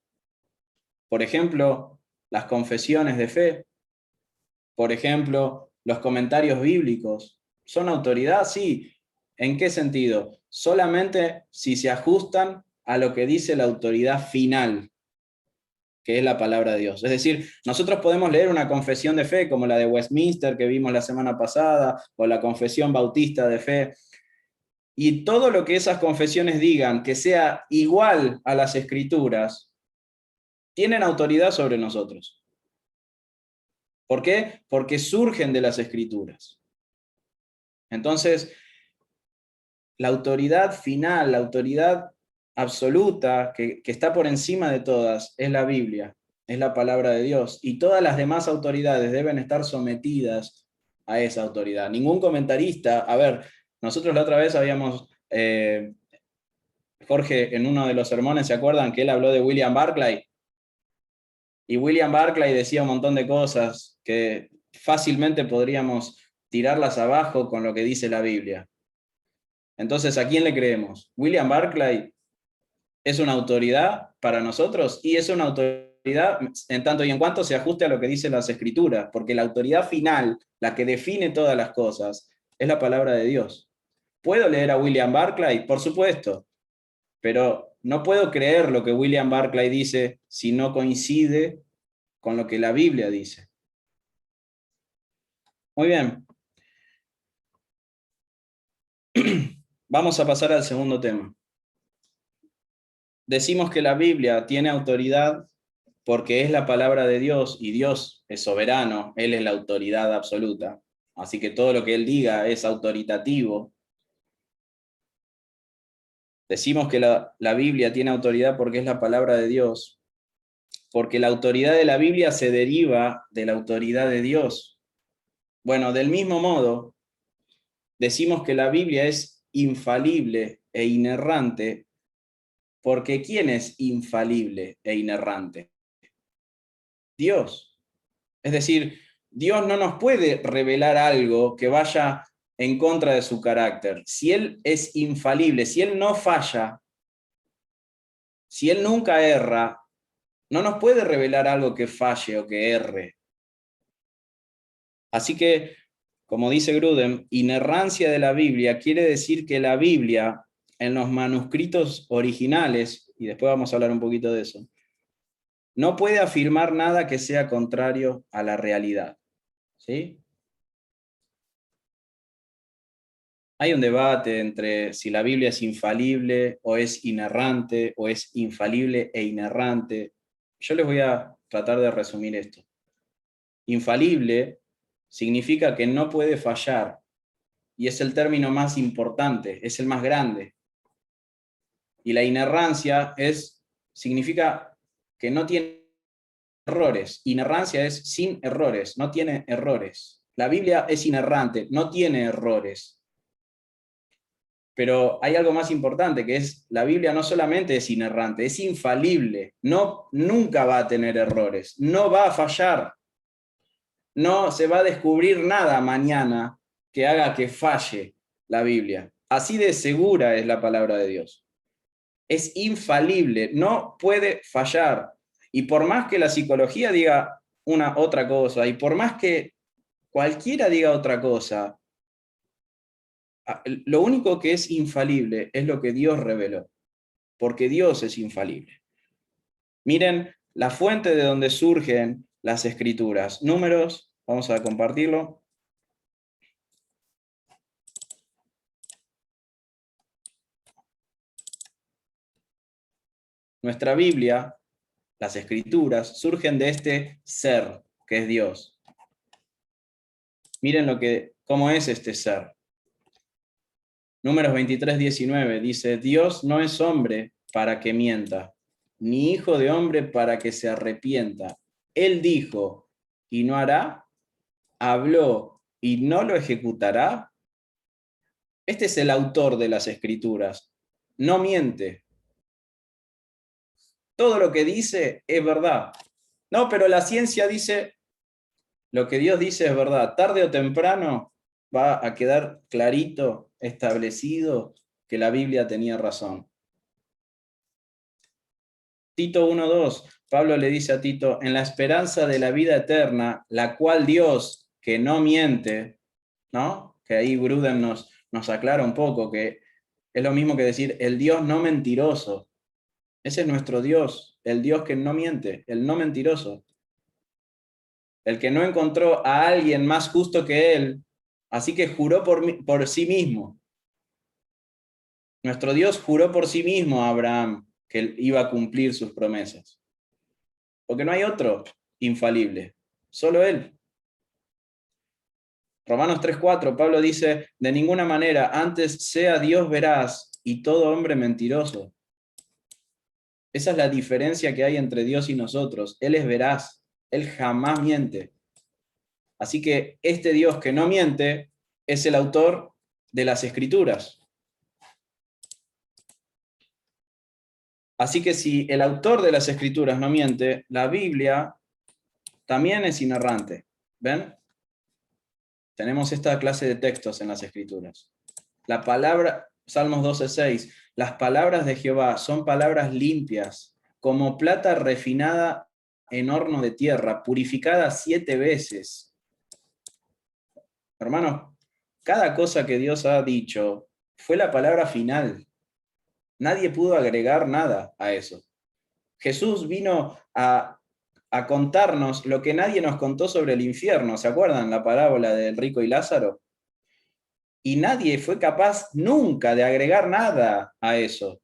Por ejemplo, las confesiones de fe. Por ejemplo, los comentarios bíblicos. ¿Son autoridad? Sí. ¿En qué sentido? Solamente si se ajustan a lo que dice la autoridad final, que es la palabra de Dios. Es decir, nosotros podemos leer una confesión de fe como la de Westminster que vimos la semana pasada, o la confesión bautista de fe, y todo lo que esas confesiones digan que sea igual a las Escrituras, tienen autoridad sobre nosotros. ¿Por qué? Porque surgen de las Escrituras. Entonces, la autoridad final, la autoridad absoluta, que está por encima de todas, es la Biblia, es la palabra de Dios. Y todas las demás autoridades deben estar sometidas a esa autoridad. Ningún comentarista, a ver, nosotros la otra vez habíamos, Jorge, en uno de los sermones, ¿se acuerdan que él habló de William Barclay? Y William Barclay decía un montón de cosas que fácilmente podríamos tirarlas abajo con lo que dice la Biblia. Entonces, ¿a quién le creemos? William Barclay es una autoridad para nosotros y es una autoridad en tanto y en cuanto se ajuste a lo que dicen las Escrituras, porque la autoridad final, la que define todas las cosas, es la palabra de Dios. ¿Puedo leer a William Barclay? Por supuesto, pero no puedo creer lo que William Barclay dice si no coincide con lo que la Biblia dice. Muy bien. Vamos a pasar al segundo tema. Decimos que la Biblia tiene autoridad porque es la palabra de Dios y Dios es soberano, Él es la autoridad absoluta. Así que todo lo que Él diga es autoritativo. Decimos que la Biblia tiene autoridad porque es la palabra de Dios, porque la autoridad de la Biblia se deriva de la autoridad de Dios. Bueno, del mismo modo, decimos que la Biblia es infalible e inerrante, porque ¿quién es infalible e inerrante? Dios. Es decir, Dios no nos puede revelar algo que vaya en contra de su carácter. Si Él es infalible, si Él no falla, si Él nunca erra, no nos puede revelar algo que falle o que erre. Así que, como dice Grudem, inerrancia de la Biblia quiere decir que la Biblia, en los manuscritos originales, y después vamos a hablar un poquito de eso, no puede afirmar nada que sea contrario a la realidad. ¿Sí? Hay un debate entre si la Biblia es infalible o es inerrante o es infalible e inerrante. Yo les voy a tratar de resumir esto. Infalible significa que no puede fallar y es el término más importante, es el más grande. Y la inerrancia significa que no tiene errores. Inerrancia es sin errores, no tiene errores. La Biblia es inerrante, no tiene errores. Pero hay algo más importante, que es la Biblia no solamente es inerrante, es infalible. No, nunca va a tener errores, no va a fallar. No se va a descubrir nada mañana que haga que falle la Biblia. Así de segura es la palabra de Dios. Es infalible, no puede fallar. Y por más que la psicología diga otra cosa, y por más que cualquiera diga otra cosa, lo único que es infalible es lo que Dios reveló, porque Dios es infalible. Miren la fuente de donde surgen las escrituras. Números, vamos a compartirlo. Nuestra Biblia, las escrituras, surgen de este ser, que es Dios. Miren cómo es este ser. Números 23:19 dice, Dios no es hombre para que mienta, ni hijo de hombre para que se arrepienta. Él dijo, y no hará, habló, y no lo ejecutará. Este es el autor de las escrituras. No miente. Todo lo que dice es verdad. No, pero la ciencia dice, lo que Dios dice es verdad. Tarde o temprano va a quedar clarito, establecido, que la Biblia tenía razón. Tito 1:2, Pablo le dice a Tito, en la esperanza de la vida eterna, la cual Dios, que no miente, ¿no? Que ahí Gruden nos aclara un poco, que es lo mismo que decir el Dios no mentiroso. Ese es nuestro Dios, el Dios que no miente, el no mentiroso. El que no encontró a alguien más justo que él, así que juró por sí mismo. Nuestro Dios juró por sí mismo a Abraham que él iba a cumplir sus promesas. Porque no hay otro infalible, solo él. Romanos 3:4, Pablo dice, de ninguna manera, antes sea Dios veraz y todo hombre mentiroso. Esa es la diferencia que hay entre Dios y nosotros. Él es veraz, Él jamás miente. Así que este Dios que no miente es el autor de las Escrituras. Así que si el autor de las Escrituras no miente, la Biblia también es inerrante. ¿Ven? Tenemos esta clase de textos en las Escrituras. La palabra, Salmos 12:6, las palabras de Jehová son palabras limpias, como plata refinada en horno de tierra, purificada 7 veces. Hermanos, cada cosa que Dios ha dicho fue la palabra final. Nadie pudo agregar nada a eso. Jesús vino a contarnos lo que nadie nos contó sobre el infierno. ¿Se acuerdan la parábola del rico y Lázaro? Y nadie fue capaz nunca de agregar nada a eso.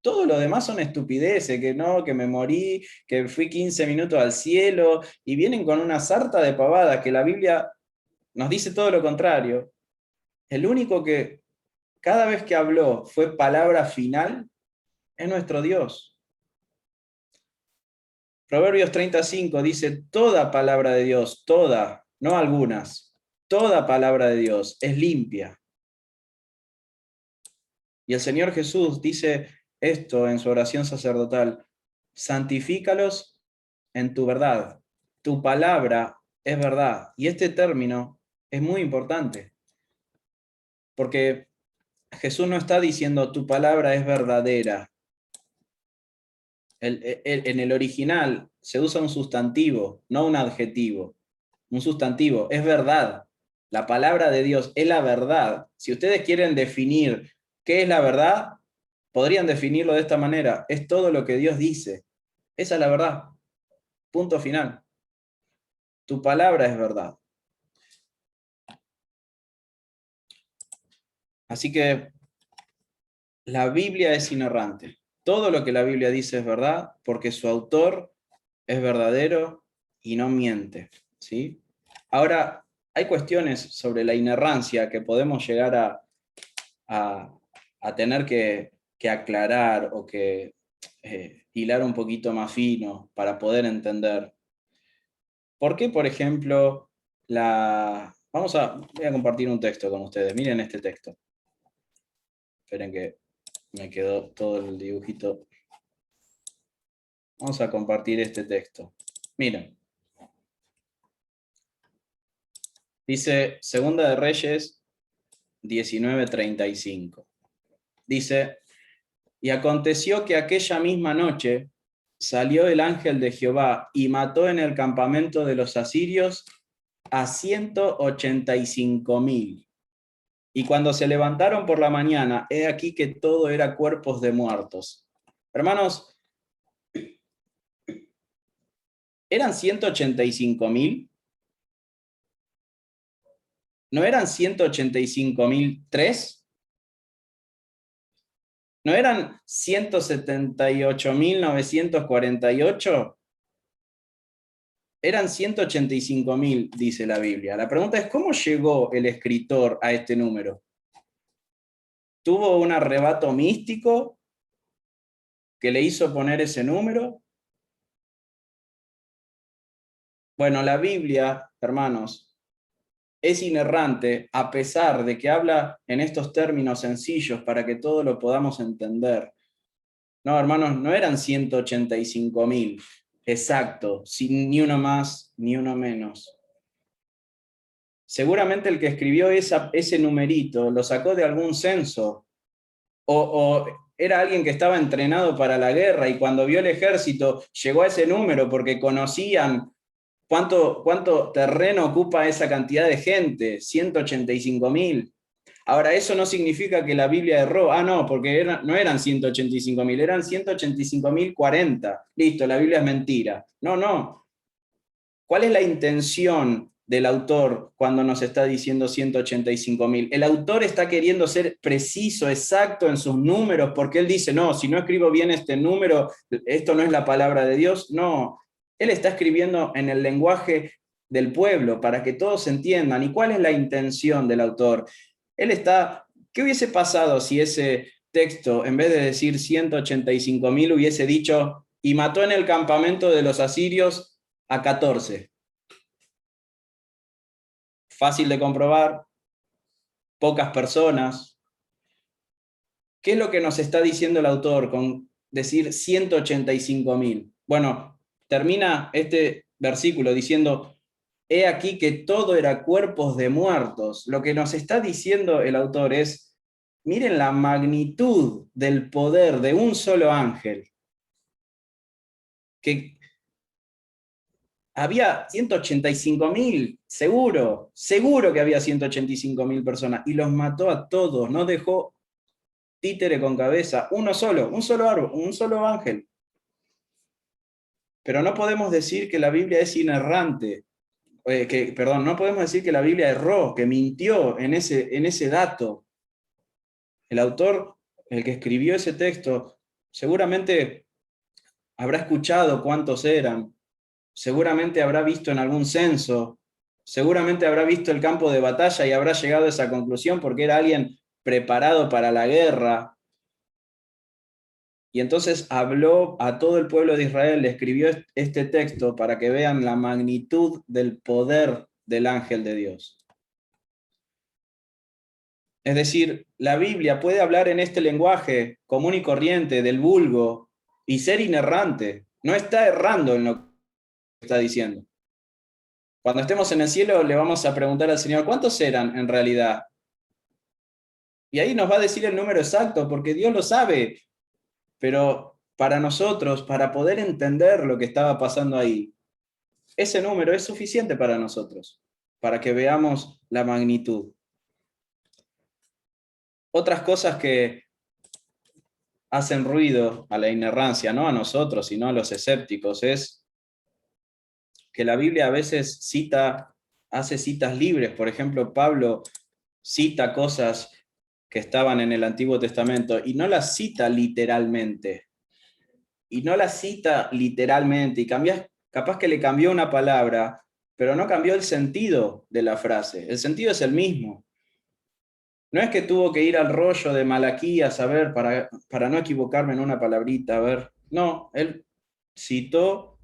Todo lo demás son estupideces, que no, que me morí, que fui 15 minutos al cielo, y vienen con una sarta de pavadas que la Biblia nos dice todo lo contrario. El único que cada vez que habló fue palabra final es nuestro Dios. Proverbios 35 dice, toda palabra de Dios, toda, no algunas, toda palabra de Dios es limpia. Y el Señor Jesús dice esto en su oración sacerdotal, santifícalos en tu verdad. Tu palabra es verdad. Y este término es muy importante, porque Jesús no está diciendo tu palabra es verdadera. En el original se usa un sustantivo, no un adjetivo. Un sustantivo, es verdad. La palabra de Dios es la verdad. Si ustedes quieren definir qué es la verdad, podrían definirlo de esta manera. Es todo lo que Dios dice. Esa es la verdad. Punto final. Tu palabra es verdad. Así que la Biblia es inerrante. Todo lo que la Biblia dice es verdad porque su autor es verdadero y no miente. ¿Sí? Ahora, hay cuestiones sobre la inerrancia que podemos llegar a tener que aclarar o que hilar un poquito más fino para poder entender ¿Por qué, por ejemplo, voy a compartir un texto con ustedes. Miren este texto. Esperen que me quedó todo el dibujito. Vamos a compartir este texto. Miren. Dice Segunda de Reyes 19:35. Dice, y aconteció que aquella misma noche salió el ángel de Jehová y mató en el campamento de los asirios a 185.000. Y cuando se levantaron por la mañana, he aquí que todo era cuerpos de muertos. Hermanos, ¿eran 185.000? ¿No eran 185.003? ¿No eran 178.948? Eran 185.000, dice la Biblia. La pregunta es, ¿cómo llegó el escritor a este número? ¿Tuvo un arrebato místico que le hizo poner ese número? Bueno, la Biblia, hermanos, es inerrante a pesar de que habla en estos términos sencillos para que todo lo podamos entender. No, hermanos, no eran 185.000, exacto, sin ni uno más ni uno menos. Seguramente el que escribió ese numerito lo sacó de algún censo, o era alguien que estaba entrenado para la guerra y cuando vio el ejército llegó a ese número porque conocían cuánto terreno ocupa esa cantidad de gente, 185.000. Ahora, eso no significa que la Biblia erró. Ah, no, porque no eran 185.000, eran 185.040. Listo, la Biblia es mentira. No, no. ¿Cuál es la intención del autor cuando nos está diciendo 185.000? El autor está queriendo ser preciso, exacto en sus números, porque él dice, no, si no escribo bien este número, esto no es la palabra de Dios. No, él está escribiendo en el lenguaje del pueblo para que todos entiendan. ¿Y cuál es la intención del autor? ¿Qué hubiese pasado si ese texto, en vez de decir 185.000, hubiese dicho, y mató en el campamento de los asirios a 14? Fácil de comprobar, pocas personas. ¿Qué es lo que nos está diciendo el autor con decir 185.000? Bueno, termina este versículo diciendo, he aquí que todo era cuerpos de muertos. Lo que nos está diciendo el autor es, miren la magnitud del poder de un solo ángel, que había 185.000, seguro que había 185.000 personas, y los mató a todos, no dejó títere con cabeza, un solo árbol, un solo ángel. Pero no podemos decir que la Biblia es inerrante, no podemos decir que la Biblia erró, que mintió en ese dato. El autor, el que escribió ese texto, seguramente habrá escuchado cuántos eran, seguramente habrá visto en algún censo, seguramente habrá visto el campo de batalla y habrá llegado a esa conclusión porque era alguien preparado para la guerra. Y entonces habló a todo el pueblo de Israel, le escribió este texto para que vean la magnitud del poder del ángel de Dios. Es decir, la Biblia puede hablar en este lenguaje común y corriente del vulgo y ser inerrante. No está errando en lo que está diciendo. Cuando estemos en el cielo le vamos a preguntar al Señor, ¿cuántos eran en realidad? Y ahí nos va a decir el número exacto, porque Dios lo sabe. Pero para nosotros, para poder entender lo que estaba pasando ahí, ese número es suficiente para nosotros, para que veamos la magnitud. Otras cosas que hacen ruido a la inerrancia, no a nosotros, sino a los escépticos, es que la Biblia a veces hace citas libres. Por ejemplo, Pablo cita cosas que estaban en el Antiguo Testamento y no las cita literalmente. Y capaz que le cambió una palabra, pero no cambió el sentido de la frase. El sentido es el mismo. No es que tuvo que ir al rollo de Malaquías a ver, para no equivocarme en una palabrita, a ver. No, él citó,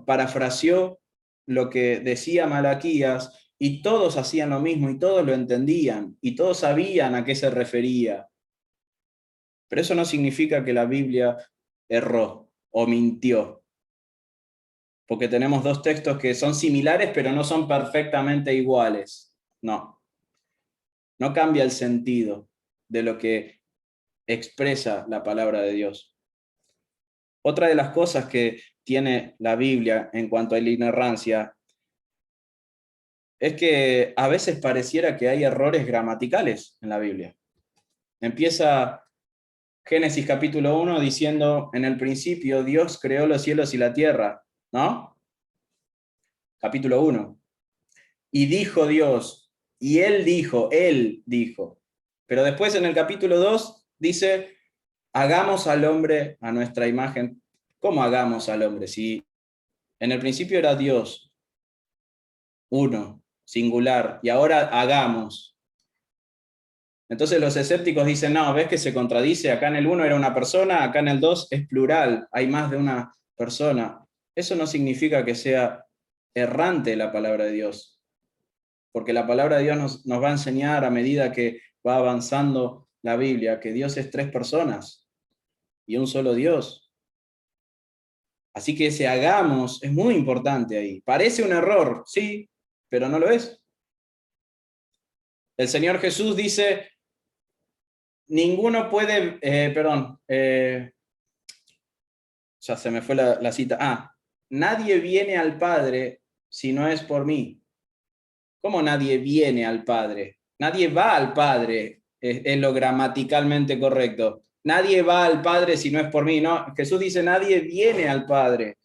parafraseó lo que decía Malaquías, y todos hacían lo mismo, y todos lo entendían, y todos sabían a qué se refería. Pero eso no significa que la Biblia erró o mintió, porque tenemos dos textos que son similares, pero no son perfectamente iguales. No, no cambia el sentido de lo que expresa la palabra de Dios. Otra de las cosas que tiene la Biblia en cuanto a la inerrancia es que a veces pareciera que hay errores gramaticales en la Biblia. Empieza Génesis capítulo 1 diciendo, en el principio Dios creó los cielos y la tierra, ¿no? Capítulo 1. Y dijo Dios, y él dijo. Pero después en el capítulo 2 dice, hagamos al hombre a nuestra imagen. ¿Cómo hagamos al hombre? Si en el principio era Dios, uno, singular, y ahora hagamos. Entonces los escépticos dicen, no, ¿ves que se contradice? Acá en el 1 era una persona, acá en el 2 es plural, hay más de una persona. Eso no significa que sea errante la palabra de Dios, porque la palabra de Dios nos va a enseñar a medida que va avanzando la Biblia, que Dios es 3 personas y un solo Dios. Así que ese hagamos es muy importante ahí. Parece un error, sí, pero no lo es. El Señor Jesús dice, ninguno puede, ya se me fue la cita. Nadie viene al Padre si no es por mí. ¿Cómo nadie viene al Padre? Nadie va al Padre, es lo gramaticalmente correcto. Nadie va al Padre si no es por mí. No, Jesús dice, nadie viene al Padre.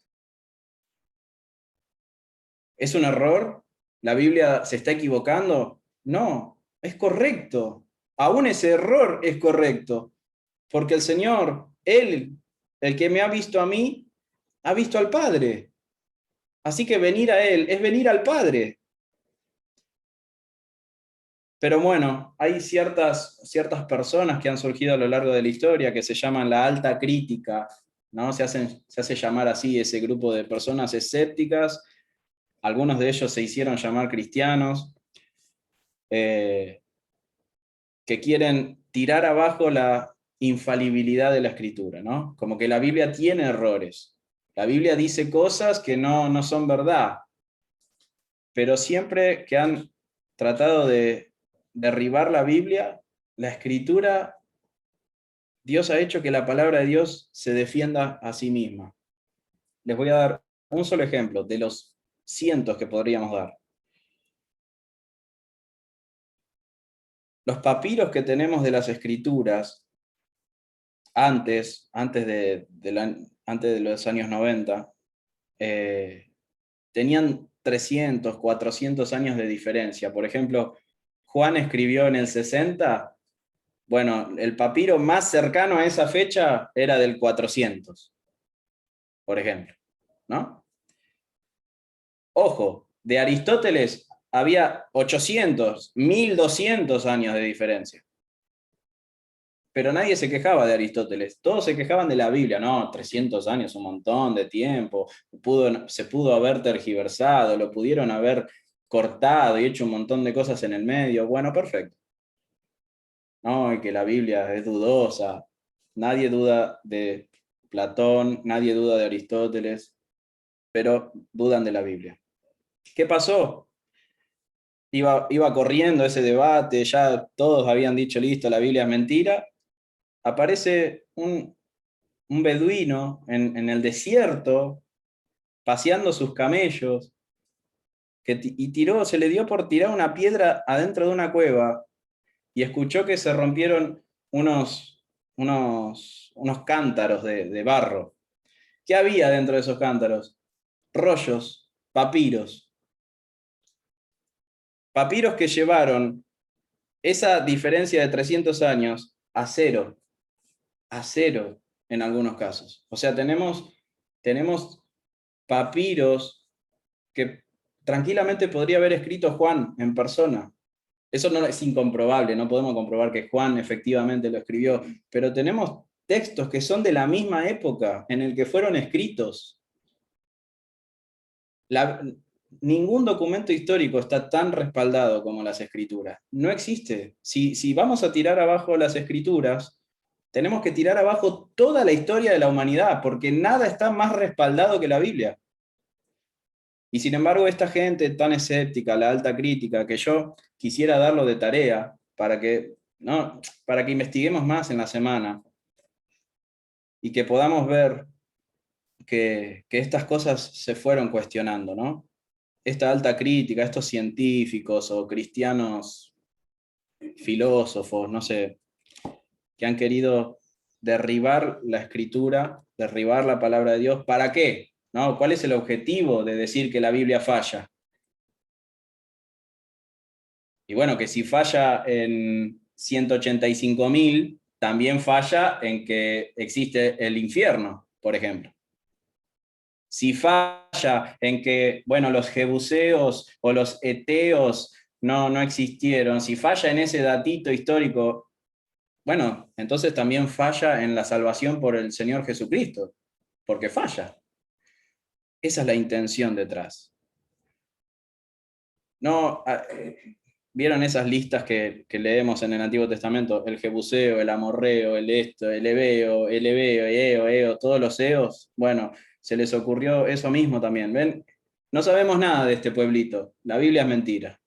¿Es un error? ¿La Biblia se está equivocando? No, es correcto. Aún ese error es correcto. Porque el Señor, Él, el que me ha visto a mí, ha visto al Padre. Así que venir a Él es venir al Padre. Pero bueno, hay ciertas personas que han surgido a lo largo de la historia que se llaman la alta crítica, ¿no? Se hace llamar así ese grupo de personas escépticas. Algunos de ellos se hicieron llamar cristianos, que quieren tirar abajo la infalibilidad de la Escritura, ¿no? Como que la Biblia tiene errores. La Biblia dice cosas que no son verdad, pero siempre que han tratado de derribar la Biblia, la Escritura, Dios ha hecho que la palabra de Dios se defienda a sí misma. Les voy a dar un solo ejemplo de los cientos que podríamos dar. Los papiros que tenemos de las Escrituras, antes de los años 90, tenían 300, 400 años de diferencia. Por ejemplo, Juan escribió en el 60, bueno, el papiro más cercano a esa fecha era del 400, por ejemplo, ¿no? Ojo, de Aristóteles había 800, 1200 años de diferencia. Pero nadie se quejaba de Aristóteles, todos se quejaban de la Biblia, no, 300 años, un montón de tiempo, se pudo haber tergiversado, lo pudieron haber cortado y hecho un montón de cosas en el medio, bueno, perfecto. No, y que la Biblia es dudosa, nadie duda de Platón, nadie duda de Aristóteles, pero dudan de la Biblia. ¿Qué pasó? Iba corriendo ese debate, ya todos habían dicho, listo, la Biblia es mentira. Aparece un beduino en el desierto, paseando sus camellos, y se le dio por tirar una piedra adentro de una cueva, y escuchó que se rompieron unos cántaros de barro. ¿Qué había dentro de esos cántaros? Rollos, papiros. Papiros que llevaron esa diferencia de 300 años a cero en algunos casos. O sea, tenemos papiros que tranquilamente podría haber escrito Juan en persona. Eso no es incomprobable, no podemos comprobar que Juan efectivamente lo escribió, pero tenemos textos que son de la misma época en el que fueron escritos. ningún documento histórico está tan respaldado como las Escrituras. No existe. Si vamos a tirar abajo las Escrituras, tenemos que tirar abajo toda la historia de la humanidad, porque nada está más respaldado que la Biblia. Y sin embargo, esta gente tan escéptica, la alta crítica, que yo quisiera darlo de tarea para que, ¿no? Para que investiguemos más en la semana y que podamos ver que estas cosas se fueron cuestionando, ¿no? Esta alta crítica, estos científicos o cristianos filósofos, no sé, que han querido derribar la escritura, derribar la palabra de Dios, ¿para qué? ¿No? ¿Cuál es el objetivo de decir que la Biblia falla? Y bueno, que si falla en 185.000, también falla en que existe el infierno, por ejemplo. Si falla en que, bueno, los jebuseos o los eteos no existieron, si falla en ese datito histórico, bueno, entonces también falla en la salvación por el Señor Jesucristo, porque falla. Esa es la intención detrás. No, ¿vieron esas listas que leemos en el Antiguo Testamento? El Jebuseo, el Amorreo, el esto, el Ebeo, Eo, todos los Eos. Bueno, se les ocurrió eso mismo también. ¿Ven? No sabemos nada de este pueblito. La Biblia es mentira.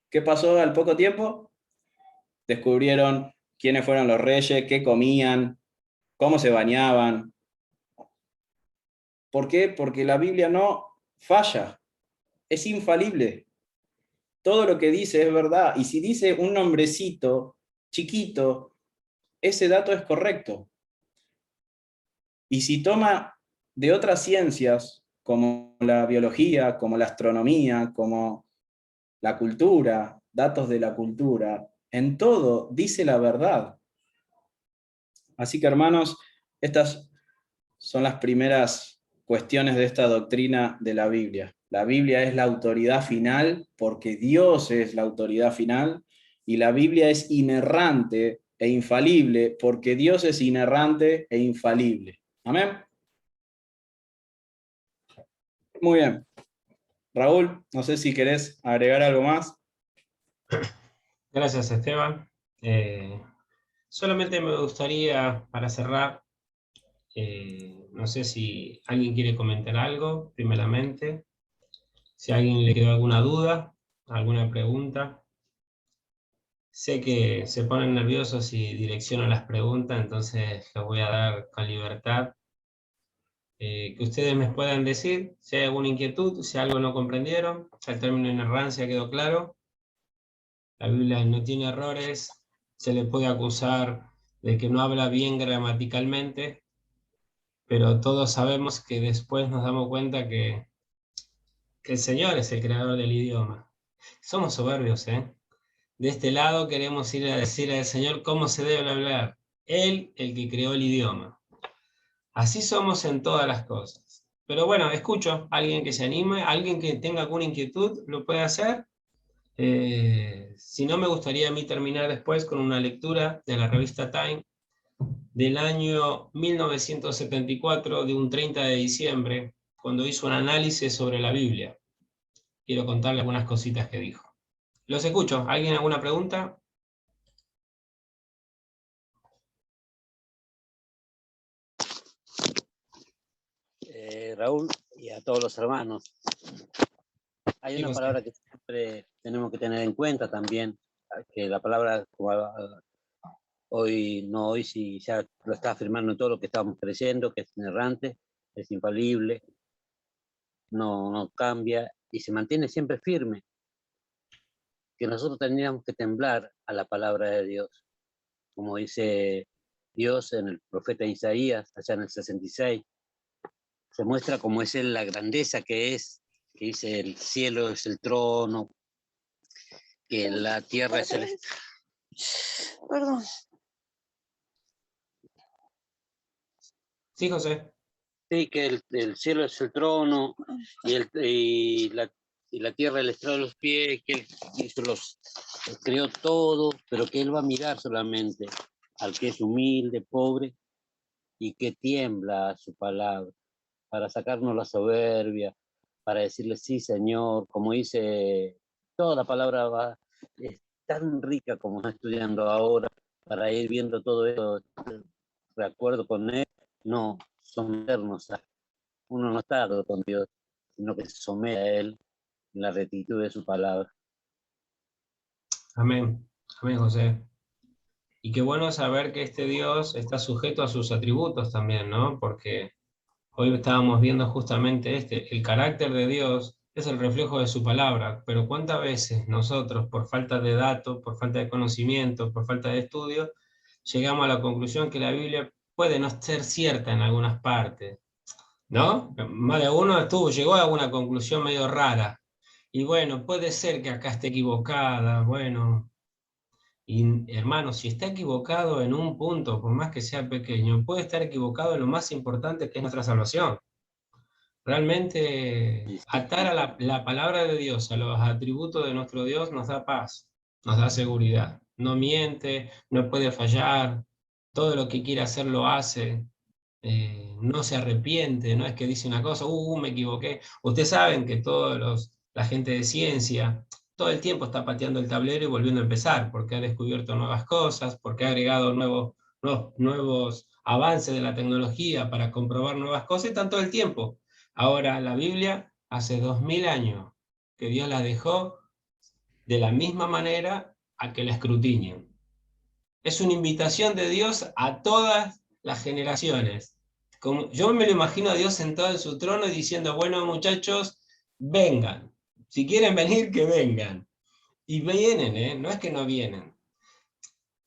¿Qué pasó al poco tiempo? Descubrieron quiénes fueron los reyes, qué comían, cómo se bañaban. ¿Por qué? Porque la Biblia no falla, es infalible. Todo lo que dice es verdad. Y si dice un nombrecito chiquito, ese dato es correcto. Y si toma de otras ciencias, como la biología, como la astronomía, como la cultura, datos de la cultura, en todo dice la verdad. Así que, hermanos, estas son las primeras cuestiones de esta doctrina de la Biblia. La Biblia es la autoridad final porque Dios es la autoridad final y la Biblia es inerrante e infalible porque Dios es inerrante e infalible. Amén. Muy bien. Raúl, no sé si querés agregar algo más. Gracias, Esteban. Solamente me gustaría, para cerrar, no sé si alguien quiere comentar algo, primeramente. Si a alguien le quedó alguna duda, alguna pregunta. Sé que se ponen nerviosos si direcciono las preguntas, entonces les voy a dar con libertad. Que ustedes me puedan decir si hay alguna inquietud, si algo no comprendieron, si el término inerrancia quedó claro. La Biblia no tiene errores, se le puede acusar de que no habla bien gramaticalmente, pero todos sabemos que después nos damos cuenta que el Señor es el creador del idioma. Somos soberbios, ¿eh? De este lado queremos ir a decir al Señor cómo se debe hablar. Él, el que creó el idioma. Así somos en todas las cosas. Pero bueno, escucho a alguien que se anime, alguien que tenga alguna inquietud, lo puede hacer. Si no, me gustaría a mí terminar después con una lectura de la revista Time del año 1974, de un 30 de diciembre, cuando hizo un análisis sobre la Biblia. Quiero contarle algunas cositas que dijo. Los escucho. ¿Alguien alguna pregunta? Raúl, y a todos los hermanos. Hay Sí, una José. palabra que siempre tenemos que tener en cuenta también, que la palabra, como hoy sí ya lo está afirmando en todo lo que estamos creyendo, que es inerrante, es infalible, no cambia y se mantiene siempre firme, que nosotros tendríamos que temblar a la palabra de Dios, como dice Dios en el profeta Isaías, allá en el 66, se muestra como es la grandeza que dice el cielo es el trono, que la tierra es el... Perdón. Sí, José. Sí, que el cielo es el trono y la tierra el estrado de los pies, que él creó todo, pero que él va a mirar solamente al que es humilde, pobre y que tiembla a su palabra para sacarnos la soberbia, para decirle sí, Señor, como dice, toda la palabra es tan rica como está estudiando ahora, para ir viendo todo eso de acuerdo con Él, no someternos a, uno no está con Dios, sino que se somete a Él en la rectitud de su palabra. Amén. Amén, José. Y qué bueno saber que este Dios está sujeto a sus atributos también, ¿no? Porque hoy estábamos viendo justamente el carácter de Dios es el reflejo de su palabra, pero ¿cuántas veces nosotros, por falta de datos, por falta de conocimiento, por falta de estudio, llegamos a la conclusión que la Biblia puede no ser cierta en algunas partes, ¿no? Más de uno llegó a alguna conclusión medio rara. Y bueno, puede ser que acá esté equivocada, bueno. Y hermano, si está equivocado en un punto, por más que sea pequeño, puede estar equivocado en lo más importante que es nuestra salvación. Realmente Y atar a la palabra de Dios, a los atributos de nuestro Dios, nos da paz, nos da seguridad. No miente, no puede fallar, todo lo que quiere hacer lo hace, no se arrepiente, no es que dice una cosa, me equivoqué. Ustedes saben que la gente de ciencia todo el tiempo está pateando el tablero y volviendo a empezar, porque ha descubierto nuevas cosas, porque ha agregado nuevos avances de la tecnología para comprobar nuevas cosas, y están todo el tiempo. Ahora, la Biblia hace 2000 años que Dios la dejó de la misma manera a que la escrutinien. Es una invitación de Dios a todas las generaciones. Yo me lo imagino a Dios sentado en su trono diciendo, bueno muchachos, vengan. Si quieren venir, que vengan. Y vienen, no es que no vienen.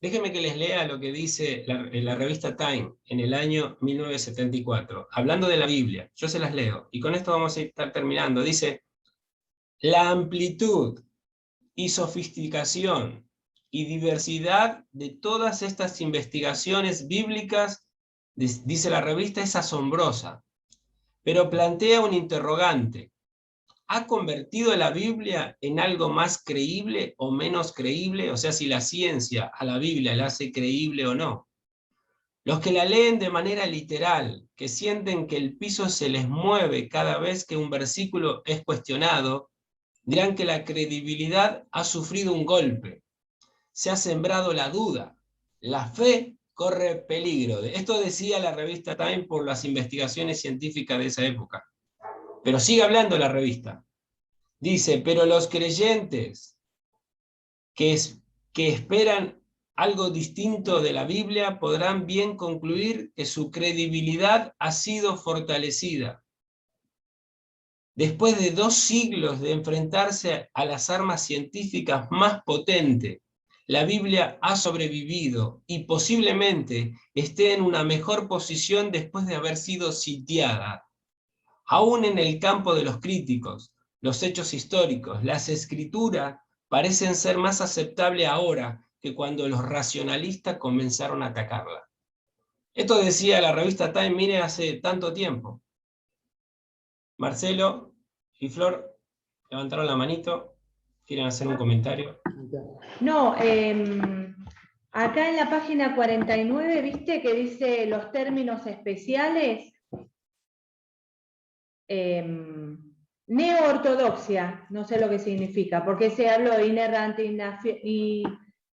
Déjenme que les lea lo que dice la revista Time en el año 1974, hablando de la Biblia. Yo se las leo, y con esto vamos a estar terminando. Dice, la amplitud y sofisticación y diversidad de todas estas investigaciones bíblicas, dice la revista, es asombrosa, pero plantea un interrogante. ¿Ha convertido la Biblia en algo más creíble o menos creíble? O sea, si la ciencia a la Biblia la hace creíble o no. Los que la leen de manera literal, que sienten que el piso se les mueve cada vez que un versículo es cuestionado, dirán que la credibilidad ha sufrido un golpe. Se ha sembrado la duda. La fe corre peligro. Esto decía la revista Time por las investigaciones científicas de esa época. Pero sigue hablando la revista. Dice, pero los creyentes que esperan algo distinto de la Biblia podrán bien concluir que su credibilidad ha sido fortalecida. Después de 2 siglos de enfrentarse a las armas científicas más potentes, la Biblia ha sobrevivido y posiblemente esté en una mejor posición después de haber sido sitiada. Aún en el campo de los críticos, los hechos históricos, las escrituras parecen ser más aceptables ahora que cuando los racionalistas comenzaron a atacarla. Esto decía la revista Time, mire, hace tanto tiempo. Marcelo y Flor levantaron la manito. ¿Quieren hacer un comentario? No, acá en la página 49, ¿viste? Que dice los términos especiales. Neo-ortodoxia, no sé lo que significa, porque se habló de inerrante,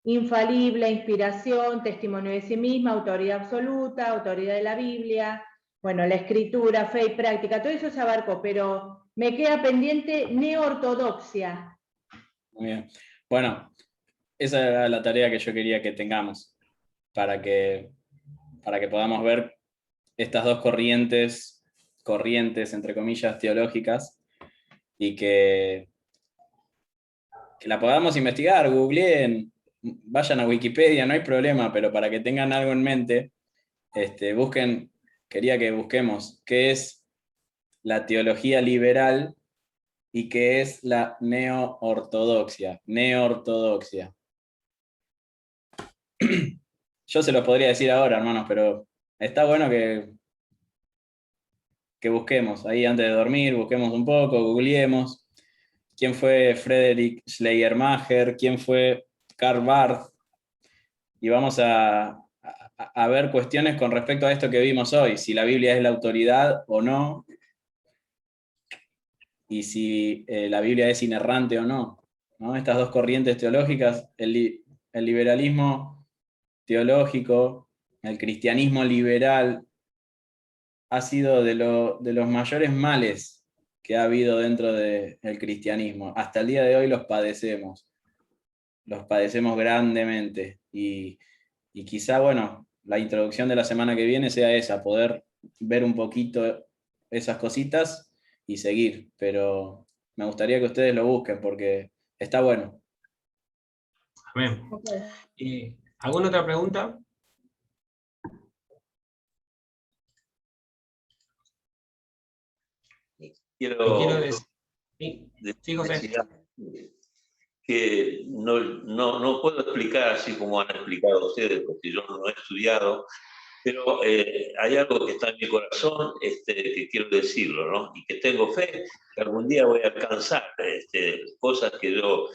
infalible, inspiración, testimonio de sí misma, autoridad absoluta, autoridad de la Biblia, bueno, la escritura, fe y práctica, todo eso se abarcó, pero me queda pendiente neo-ortodoxia. Muy bien. Bueno, esa era la tarea que yo quería que tengamos, para que podamos ver estas dos corrientes, entre comillas, teológicas, y que la podamos investigar, googleen, vayan a Wikipedia, no hay problema, pero para que tengan algo en mente, quería que busquemos qué es la teología liberal y qué es la neo-ortodoxia. Yo se los podría decir ahora, hermanos, pero está bueno que busquemos ahí antes de dormir, busquemos un poco, googleemos quién fue Friedrich Schleiermacher, quién fue Karl Barth, y vamos a ver cuestiones con respecto a esto que vimos hoy, si la Biblia es la autoridad o no, y si la Biblia es inerrante o no, ¿no? Estas dos corrientes teológicas, el liberalismo teológico, el cristianismo liberal, ha sido de los mayores males que ha habido dentro del cristianismo. Hasta el día de hoy los padecemos grandemente, y quizá, bueno, la introducción de la semana que viene sea esa, poder ver un poquito esas cositas y seguir, pero me gustaría que ustedes lo busquen porque está bueno. Amén. Ok. ¿Alguna otra pregunta? Quiero decir. Sí, José. decir que no puedo explicar así como han explicado ustedes, porque yo no he estudiado, pero hay algo que está en mi corazón que quiero decirlo, ¿no? Y que tengo fe que algún día voy a alcanzar cosas que yo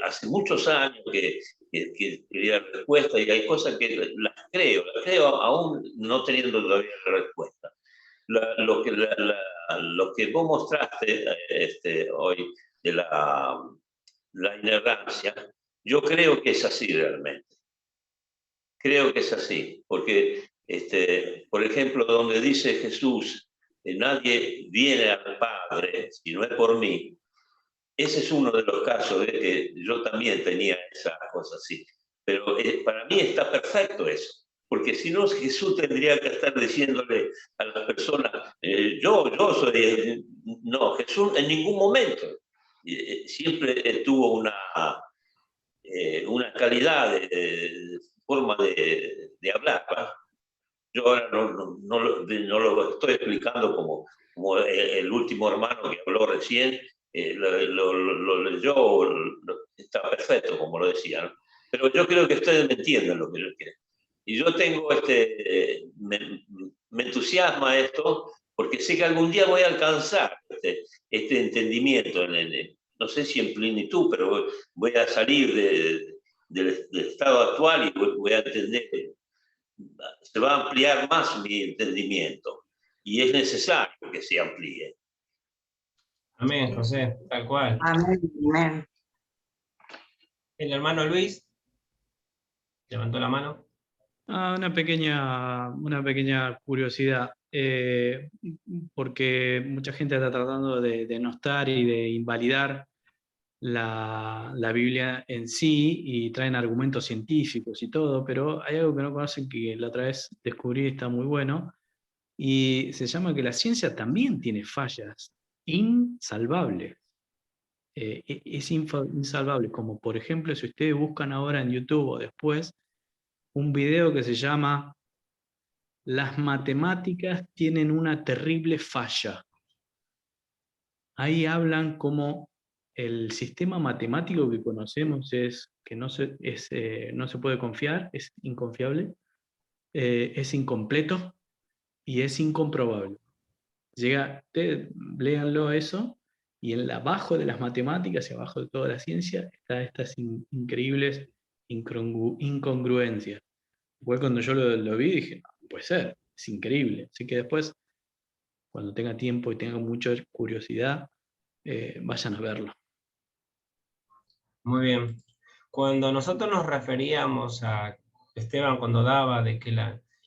hace muchos años que quería respuesta, y hay cosas que las creo aún no teniendo todavía la respuesta. Lo que vos mostraste hoy de la inerrancia, yo creo que es así realmente. Creo que es así, porque, por ejemplo, donde dice Jesús, nadie viene al Padre si no es por mí, ese es uno de los casos de que yo también tenía esa cosa así. Pero para mí está perfecto eso, porque si no, Jesús tendría que estar diciéndole a las personas, yo soy... No, Jesús en ningún momento siempre tuvo una calidad de forma de hablar, ¿va? Yo ahora no lo estoy explicando como el último hermano que habló recién, lo leyó, está perfecto, como lo decía, ¿no? Pero yo creo que ustedes me entienden lo que yo quiero. Y yo tengo me entusiasma esto, porque sé que algún día voy a alcanzar este entendimiento, no sé si en plenitud, pero voy a salir del estado actual y voy a entender, se va a ampliar más mi entendimiento, y es necesario que se amplíe. Amén, José, tal cual. Amén, amén. El hermano Luis levantó la mano. Una pequeña curiosidad, porque mucha gente está tratando de denostar y de invalidar la Biblia en sí, y traen argumentos científicos y todo, pero hay algo que no conocen, que la otra vez descubrí y está muy bueno, y se llama que la ciencia también tiene fallas insalvables. Es insalvable, como por ejemplo si ustedes buscan ahora en YouTube o después un video que se llama "Las matemáticas tienen una terrible falla". Ahí hablan como el sistema matemático que conocemos no se puede confiar, es inconfiable, es incompleto y es incomprobable. Ustedes léanlo eso, y abajo de las matemáticas y abajo de toda la ciencia están estas increíbles incongruencias. Igual cuando yo lo vi dije, no puede ser, es increíble. Así que después, cuando tenga tiempo y tenga mucha curiosidad, vayan a verlo. Muy bien. Cuando nosotros nos referíamos a Esteban cuando daba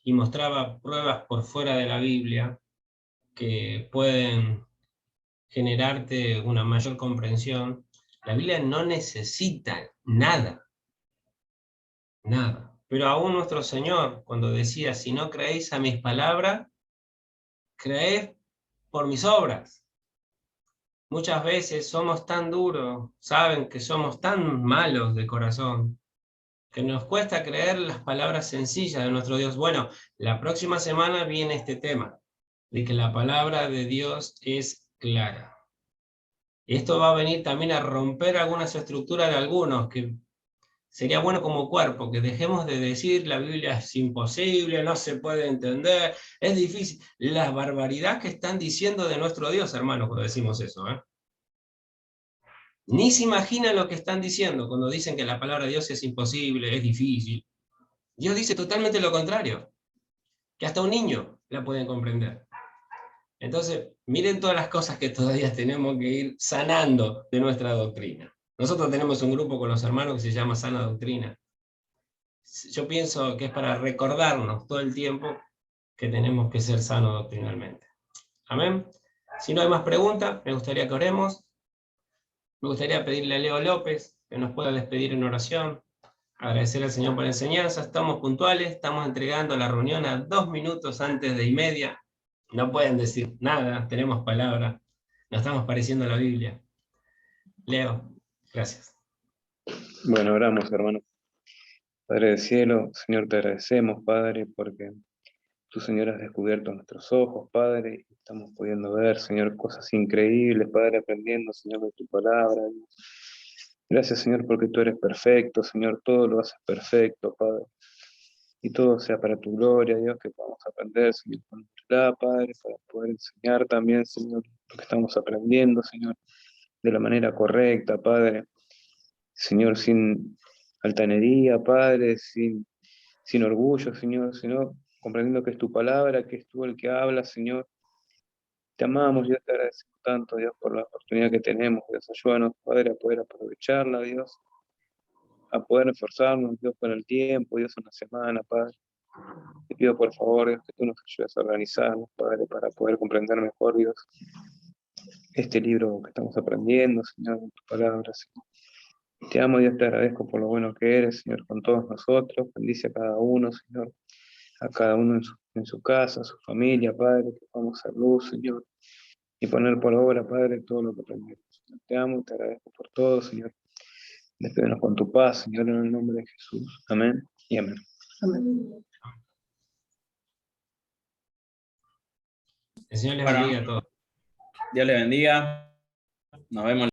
y mostraba pruebas por fuera de la Biblia que pueden generarte una mayor comprensión, la Biblia no necesita nada. Nada. Pero aún nuestro Señor, cuando decía, si no creéis a mis palabras, creed por mis obras. Muchas veces somos tan duros, saben que somos tan malos de corazón, que nos cuesta creer las palabras sencillas de nuestro Dios. Bueno, la próxima semana viene este tema, de que la palabra de Dios es clara. Esto va a venir también a romper algunas estructuras de algunos, que sería bueno como cuerpo, que dejemos de decir la Biblia es imposible, no se puede entender, es difícil. La barbaridad que están diciendo de nuestro Dios, hermano, cuando decimos eso, ¿eh? Ni se imaginan lo que están diciendo cuando dicen que la palabra de Dios es imposible, es difícil. Dios dice totalmente lo contrario, que hasta un niño la puede comprender. Entonces, miren todas las cosas que todavía tenemos que ir sanando de nuestra doctrina. Nosotros tenemos un grupo con los hermanos que se llama Sana Doctrina. Yo pienso que es para recordarnos todo el tiempo que tenemos que ser sanos doctrinalmente. Amén. Si no hay más preguntas, me gustaría que oremos. Me gustaría pedirle a Leo López que nos pueda despedir en oración. Agradecer al Señor por la enseñanza. Estamos puntuales, estamos entregando la reunión a 2 minutos antes de 1:30. No pueden decir nada, tenemos palabra. Nos estamos pareciendo a la Biblia. Leo, gracias. Bueno, oramos, hermano. Padre del cielo, Señor, te agradecemos, Padre, porque tú, Señor, has descubierto nuestros ojos, Padre, y estamos pudiendo ver, Señor, cosas increíbles, Padre, aprendiendo, Señor, de tu palabra. Gracias, Señor, porque tú eres perfecto, Señor, todo lo haces perfecto, Padre. Y todo sea para tu gloria, Dios, que podamos aprender, Señor, con tu Padre, para poder enseñar también, Señor, lo que estamos aprendiendo, Señor, de la manera correcta, Padre. Señor, sin altanería, Padre, sin orgullo, Señor, sino comprendiendo que es tu palabra, que es tú el que habla, Señor. Te amamos, Dios, te agradecemos tanto, Dios, por la oportunidad que tenemos. Dios, ayúdanos, Padre, a poder aprovecharla, Dios, a poder esforzarnos, Dios, con el tiempo, Dios, una semana, Padre. Te pido, por favor, Dios, que tú nos ayudes a organizarnos, Padre, para poder comprender mejor, Dios, este libro que estamos aprendiendo, Señor, en tu palabra, Señor. Te amo, Dios, te agradezco por lo bueno que eres, Señor, con todos nosotros. Bendice a cada uno, Señor, a cada uno en su casa, su familia, Padre, que podamos hacer luz, Señor, y poner por obra, Padre, todo lo que aprendemos. Te amo y te agradezco por todo, Señor. Despídenos con tu paz, Señor, en el nombre de Jesús. Amén y amén. Amén. El Señor les Bueno, bendiga a todos. Dios les bendiga. Nos vemos.